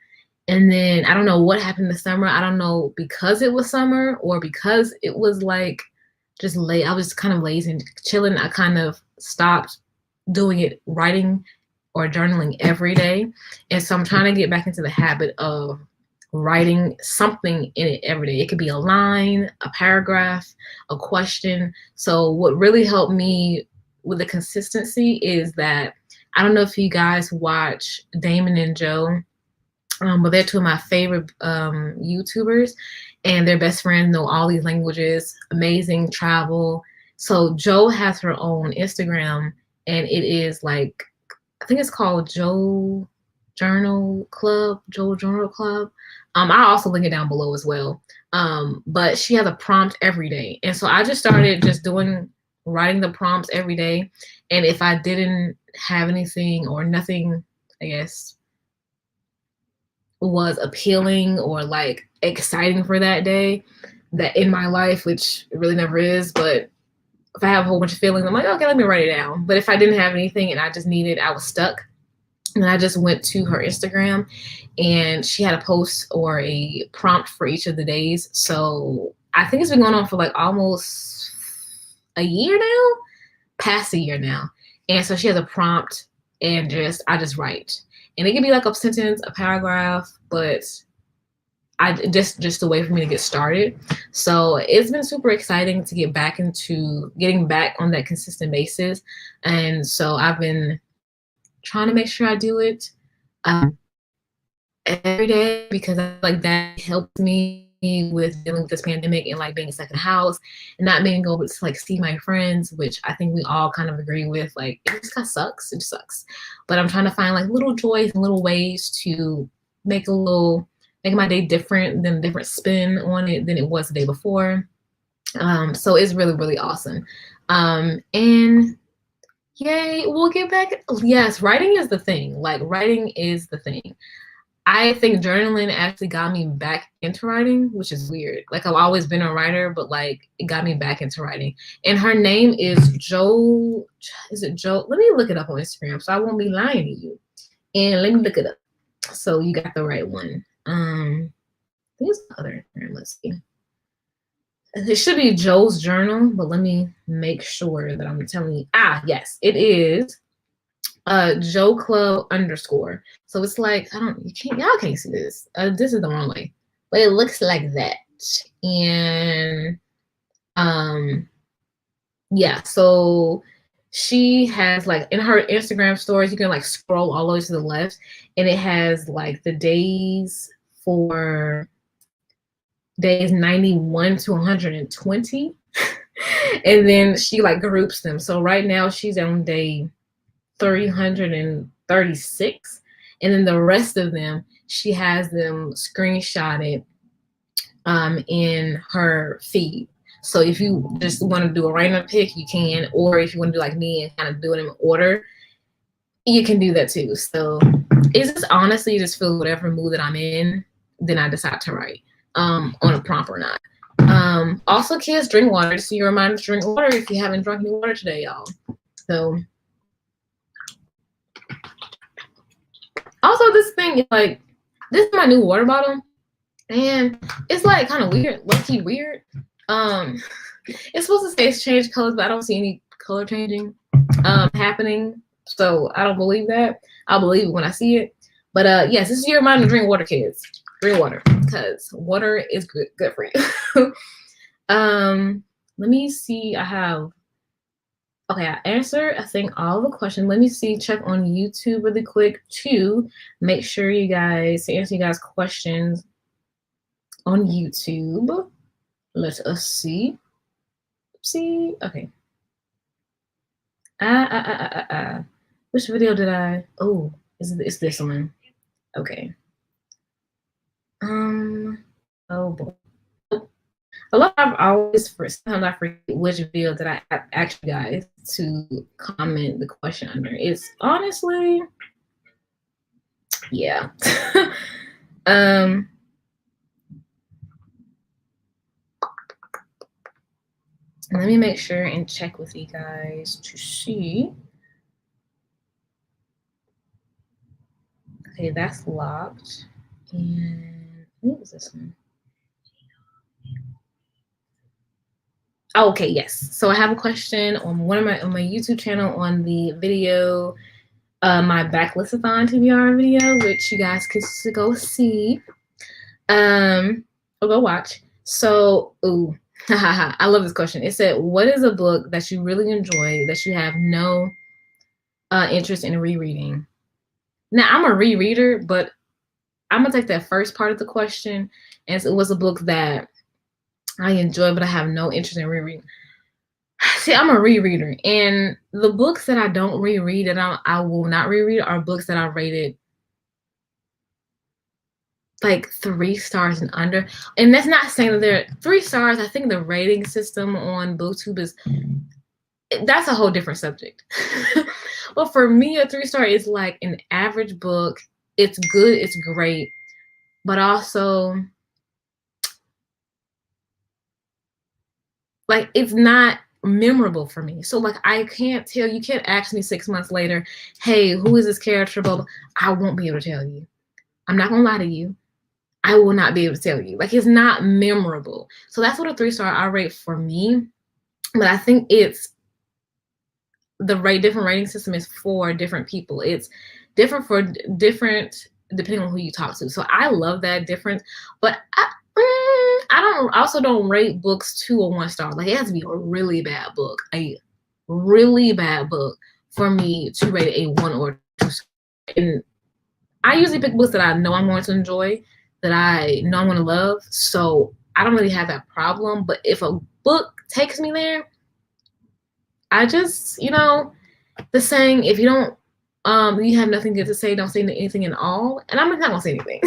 And then I don't know what happened this summer. I don't know because it was summer or because it was like just late. I was kind of lazy and chilling. I kind of stopped doing it, writing or journaling every day. And so I'm trying to get back into the habit of writing something in it every day. It could be a line, a paragraph, a question. So what really helped me with the consistency is that I don't know if you guys watch Damon and Joe, but they're two of my favorite YouTubers, and their best friends know all these languages, amazing travel. So Joe has her own Instagram, and it is like, I think it's called Joe Journal Club. I'll also link it down below as well. But she has a prompt every day. And so I just started just writing the prompts every day. And if I didn't have anything or nothing, I guess, was appealing or like exciting for that day, that in my life, which it really never is, but if I have a whole bunch of feelings, I'm like, okay, let me write it down. But if I didn't have anything and I was stuck, and I just went to her Instagram and she had a post or a prompt for each of the days. So I think it's been going on for like almost a year now, past a year now. And so she has a prompt and I just write. And it can be like a sentence, a paragraph, but I just a way for me to get started. So it's been super exciting to get back into getting back on that consistent basis. And so I've been trying to make sure I do it every day because like that helped me with dealing with this pandemic and like being stuck in the house and not being able to like see my friends, which I think we all kind of agree with. Like it just kind of sucks. It just sucks. But I'm trying to find like little joys and little ways to make my day different spin on it than it was the day before. So it's really, really awesome. And yay, we'll get back. Yes, writing is the thing. Like writing is the thing. I think journaling actually got me back into writing, which is weird. Like I've always been a writer, but like it got me back into writing. And her name is Joe. Is it Joe? Let me look it up on Instagram so I won't be lying to you. And let me look it up. So you got the right one. There's the other Instagram. Let's see. It should be Joe's Journal, but let me make sure that I'm telling you. Yes, it is Joe Club _. So it's like, y'all can't see this. This is the wrong way, but it looks like that. And yeah, so she has like in her Instagram stories, you can like scroll all the way to the left, and it has like the days for days 91 to 120. And then she like groups them. So right now she's on day 336, and then the rest of them she has them screenshotted in her feed. So if you just want to do a random pick, you can, or if you want to do like me and kind of do it in order, you can do that too. So it's just honestly just feel whatever mood that I'm in, then I decide to write on a prompt or not. Also, kids, drink water. So you're reminded to drink water if you haven't drunk any water today, y'all. So also this thing, like, this is my new water bottle, and it's like kind of weird, low-key weird. It's supposed to say it's changed colors, but I don't see any color changing happening. So I don't believe that. I'll believe it when I see it. But yes, this is your reminder to drink water, kids. Drink water, because water is good for you. Let me see. Okay, I answered, I think, all the questions. Let me see, check on YouTube really quick to make sure you guys, to answer you guys' questions on YouTube. Let us see. See, okay. Which video did I? Oh, it's this one. Okay. Oh boy. A lot of sometimes I forget which video that I asked you guys to comment the question under. It's honestly, yeah. Let me make sure and check with you guys to see. Okay, that's locked. And what was this one? Oh, okay, yes. So I have a question on on my YouTube channel on the video, my backlistathon TBR video, which you guys could go see. Or go watch. So, ooh, I love this question. It said, "What is a book that you really enjoy that you have no interest in rereading?" Now, I'm a rereader, but I'm gonna take that first part of the question, and it was a book that I enjoy, but I have no interest in rereading. See, I'm a rereader, and the books that I don't reread and I will not reread are books that I rated like 3 stars and under. And that's not saying that they're 3 stars. I think the rating system on BookTube that's a whole different subject. Well, for me, a 3-star is like an average book. It's good, it's great, but also like it's not memorable for me. So like I can't tell you, can't ask me 6 months later, hey, who is this character? Blah, blah. I won't be able to tell you. I'm not gonna lie to you. I will not be able to tell you. Like it's not memorable. So that's what a 3-star I rate for me. But I think it's different rating system is for different people. It's different for different depending on who you talk to. So I love that difference. But I also don't rate books 2 or 1 star. Like it has to be a really bad book, a really bad book for me to rate a 1 or 2 star. And I usually pick books that I know I'm going to enjoy, that I know I'm going to love. So I don't really have that problem. But if a book takes me there, I just, the saying, if you don't, you have nothing good to say, don't say anything at all. And I'm not going to say anything.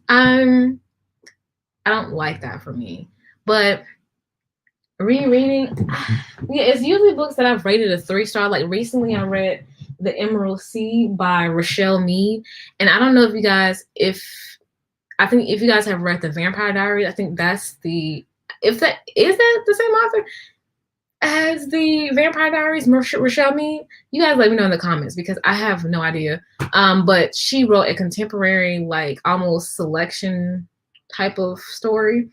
I don't like that for me. But rereading, yeah, it's usually books that I've rated a 3-star. Like recently I read The Emerald Sea by Rochelle Mead. And I don't know if you guys, I think if you guys have read The Vampire Diaries, I think that's is that the same author as The Vampire Diaries, Rochelle Mead? You guys let me know in the comments because I have no idea. But she wrote a contemporary, like almost selection type of story.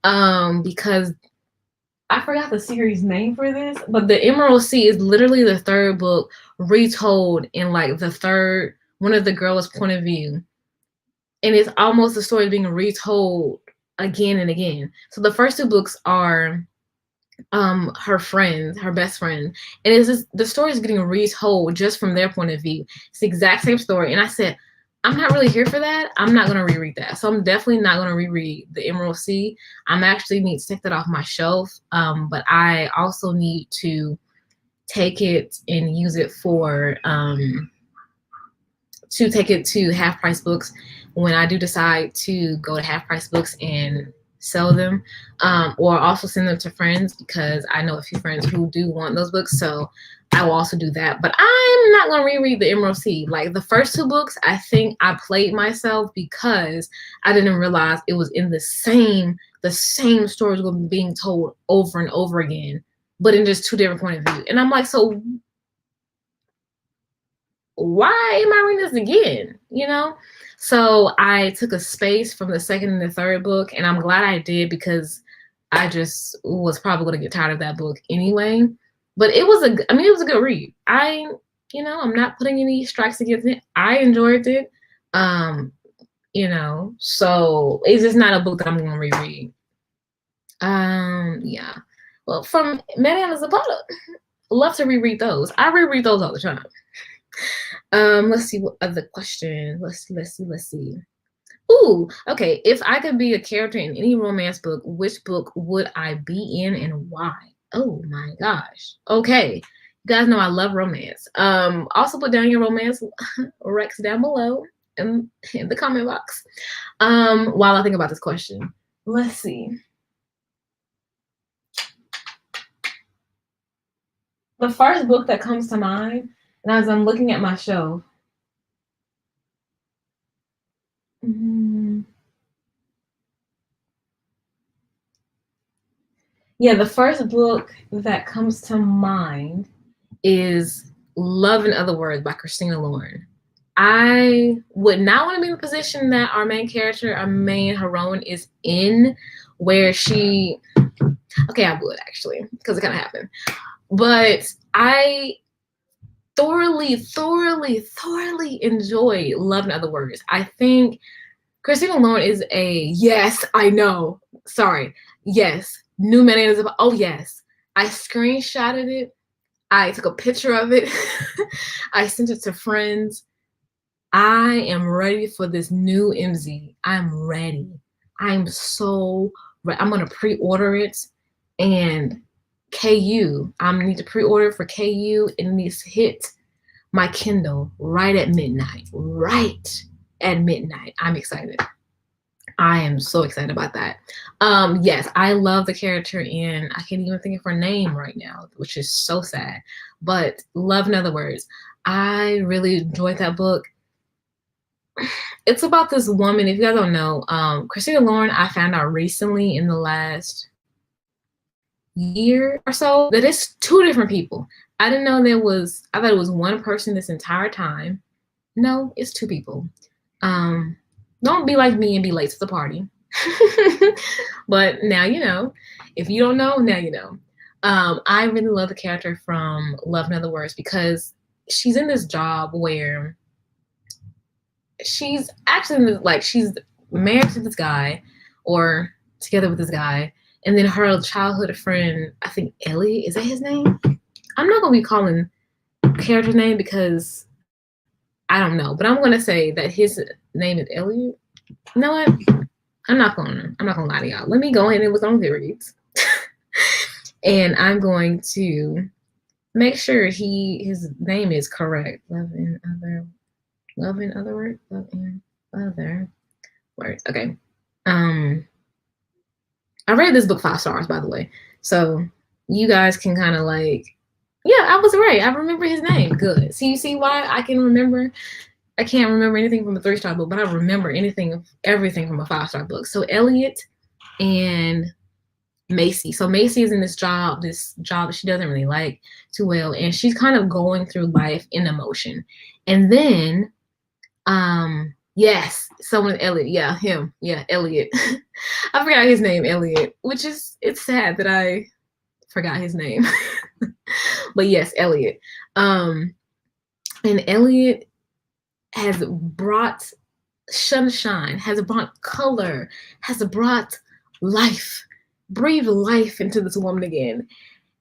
Because I forgot the series name for this, but The Emerald Sea is literally the 3rd book retold in like one of the girls' point of view. And it's almost the story being retold again and again. So the first 2 books are her best friend, and it's just, the story is getting retold just from their point of view. It's the exact same story. And I said, I'm not really here for that. I'm not going to reread that. So I'm definitely not going to reread The Emerald Sea. I'm actually need to take that off my shelf. But I also need to take it and use it to take it to Half Price Books when I do decide to go to Half Price Books and sell them, or also send them to friends, because I know a few friends who do want those books. So I will also do that. But I'm not going to reread The Emerald Sea. Like the first 2 books, I think I played myself because I didn't realize it was in the same stories were being told over and over again, but in just 2 different point of view. And I'm like, so why am I reading this again? So I took a space from the 2nd and the 3rd book, and I'm glad I did because I just was probably going to get tired of that book anyway. But it was a good read. I'm not putting any strikes against it. I enjoyed it. So it's just not a book that I'm going to reread. Yeah. Well, from Mariana Zapata. Love to reread those. I reread those all the time. Let's see what other question. Let's see. Ooh, okay. If I could be a character in any romance book, which book would I be in and why? Oh my gosh. Okay. You guys know I love romance. Also put down your romance Rex down below in the comment box. While I think about this question. Let's see. The first book that comes to mind, and as I'm looking at my shelf, yeah, the first book that comes to mind is Love in Other Words by Christina Lauren. I would not want to be in the position that our main character, our main heroine is in, where she, okay, I would actually, because it kind of happened. But I thoroughly enjoy Love in Other Words. I think Christina Lauren is a, yes, I know, sorry, yes, new mayonnaise of, oh yes, I screenshotted it, I took a picture of it, I sent it to friends. I am ready for this new MZ. I'm ready. I'm so ready. I'm gonna pre-order it, and KU, I need to pre-order for KU. It needs to hit my Kindle right at midnight. Right at midnight. I'm excited. I am so excited about that. Yes, I love the character in, I can't even think of her name right now, which is so sad. But Love in Other Words. I really enjoyed that book. It's about this woman, if you guys don't know, Christina Lauren, I found out recently in the last year or so that it's two different people. I didn't know I thought it was one person this entire time. No, it's two people. Don't be like me and be late to the party. But now you know. If you don't know, now you know. I really love the character from Love in Other Words because she's in this job where she's actually like she's married to this guy or together with this guy, and then her childhood friend, I think Elliot, is that his name? I'm not gonna be calling character's name because I don't know, but I'm gonna say that his name is Elliot. You know what? I'm not gonna lie to y'all. Let me go ahead and look on Goodreads. And I'm going to make sure his name is correct. Love in Other Words. Okay. I rated this book 5 stars, by the way. So you guys can kind of like, yeah, I was right. I remember his name. Good. So you see why I can remember. I can't remember anything from a 3-star book, but I remember everything from a 5-star book. So Elliot and Macy. So Macy is in this job that she doesn't really like too well, and she's kind of going through life in emotion. And then, yes, someone Elliot, yeah, him, yeah, Elliot. I forgot his name, Elliot, which is it's sad that I forgot his name. But yes, Elliot. And Elliot has brought sunshine, has brought color, has brought life, breathed life into this woman again.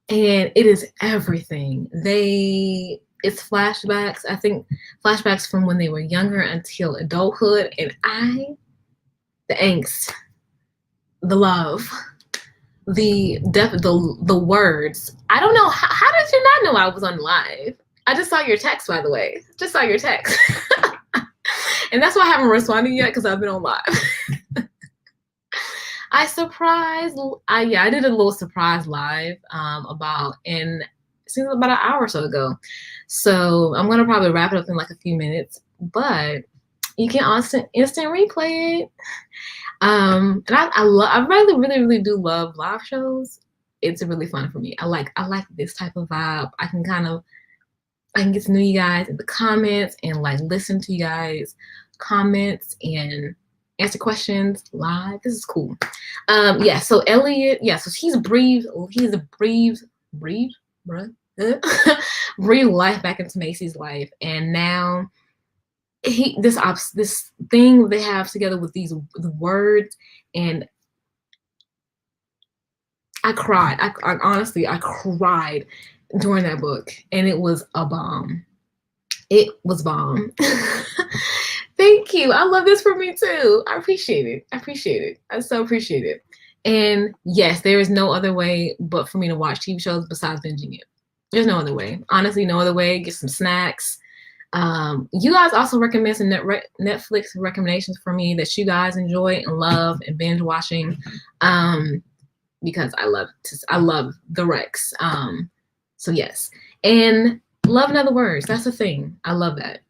And it is everything. It's flashbacks, I think flashbacks from when they were younger until adulthood. And the angst, the love, the depth, the words. I don't know, how did you not know I was on live? I just saw your text, by the way. Just saw your text. And that's why I haven't responded yet, because I've been on live. I did a little surprise live it seems about an hour or so ago. So I'm gonna probably wrap it up in like a few minutes, but you can instant replay it. And I really do love live shows. It's really fun for me. I like this type of vibe. I can get to know you guys in the comments and like listen to you guys comments and answer questions live. This is cool. Yeah, so Elliot, yeah, so he's breathed life back into Macy's life. And now this thing they have together with the words, and I cried. I honestly, I cried during that book, and it was a bomb. It was bomb. Thank you. I love this for me too. I appreciate it. I appreciate it. I so appreciate it. And yes, there is no other way but for me to watch TV shows besides binging it. There's no other way. Honestly, no other way. Get some snacks. You guys also recommend some Netflix recommendations for me that you guys enjoy and love and binge watching, because I love the Rex. So yes, and love in other words. That's the thing. I love that,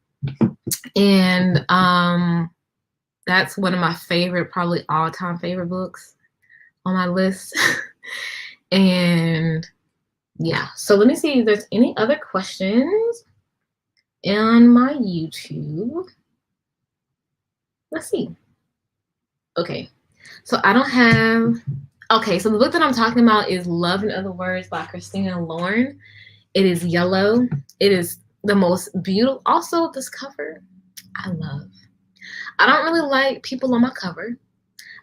and that's one of my favorite, probably all-time favorite books on my list. And yeah, so let me see if there's any other questions on my YouTube. Let's see. Okay, so I don't have. Okay, so the book that I'm talking about is Love in Other Words by Christina Lauren. It is yellow. It is the most beautiful. Also, this cover, I love. I don't really like people on my cover.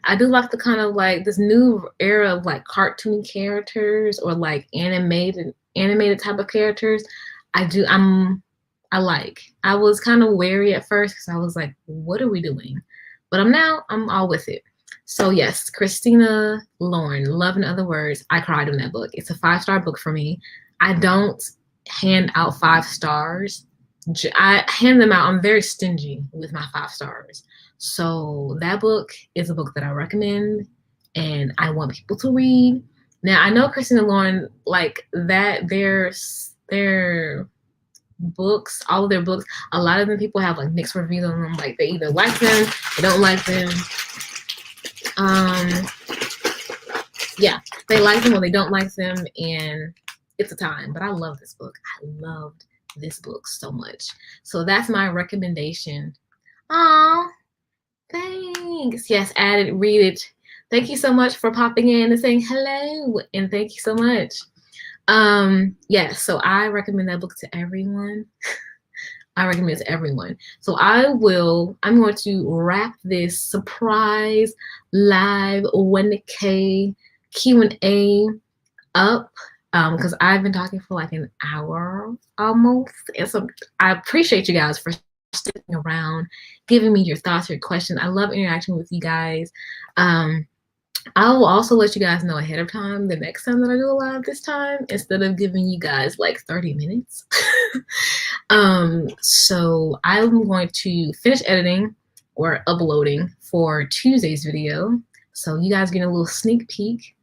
I do like the kind of like this new era of like cartoon characters or like animated type of characters. I like. I was kind of wary at first because I was like, what are we doing? But I'm all with it. So yes, Christina Lauren, Love in Other Words. I cried in that book. It's a 5-star book for me. I don't hand out 5 stars. I hand them out. I'm very stingy with my 5 stars. So that book is a book that I recommend and I want people to read. Now I know Christina Lauren, like that their books, all of their books, a lot of them people have like mixed reviews on them. Like they either like them, they don't like them. Yeah, they like them or they don't like them, and it's a time. But I love this book. I loved this book so much. So that's my recommendation. Aw, thanks. Yes, add it, read it. Thank you so much for popping in and saying hello, and thank you so much. Yes, so I recommend that book to everyone. I recommend it to everyone. So I'm going to wrap this surprise live 1K Q&A up because I've been talking for like an hour almost. And so I appreciate you guys for sticking around, giving me your thoughts, your questions. I love interacting with you guys. I will also let you guys know ahead of time the next time that I do a live this time, instead of giving you guys like 30 minutes. So I'm going to finish editing or uploading for Tuesday's video. So you guys get a little sneak peek.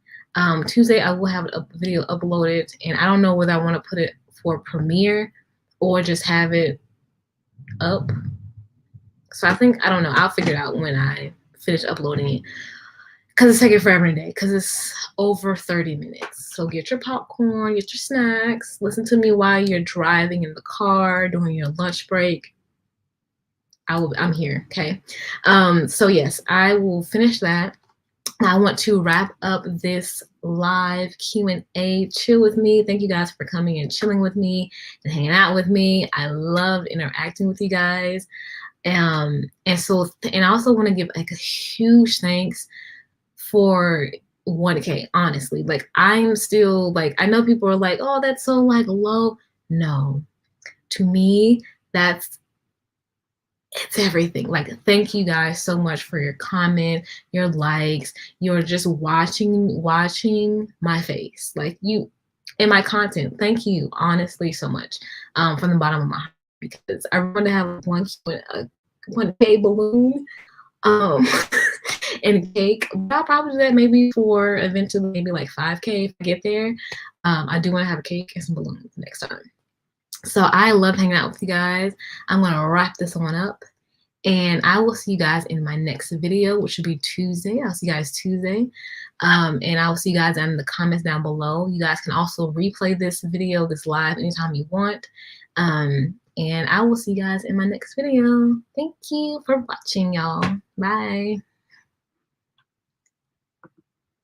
Tuesday I will have a video uploaded, and I don't know whether I want to put it for premiere or just have it up. So I don't know. I'll figure it out when I finish uploading it. Because it's taking forever today, because it's over 30 minutes. So get your popcorn, get your snacks, listen to me while you're driving in the car, during your lunch break. I'm here, okay? So yes, I will finish that. I want to wrap up this live Q&A. Chill with me. Thank you guys for coming and chilling with me and hanging out with me. I love interacting with you guys. And I also want to give like a huge thanks for 1K, honestly. Like I'm still like, I know people are like, oh, that's so like low. No, to me, it's everything. Like, thank you guys so much for your comment, your likes, you're just watching my face, like you and my content. Thank you honestly so much, from the bottom of my heart, because I want to have a 1K balloon and cake. But I'll probably do that maybe for eventually maybe like 5K if I get there. I do want to have a cake and some balloons next time. So I love hanging out with you guys. I'm going to wrap this one up, and I will see you guys in my next video, which will be Tuesday. I'll see you guys Tuesday. And I will see you guys in the comments down below. You guys can also replay this video, this live, anytime you want. And I will see you guys in my next video. Thank you for watching, y'all. Bye.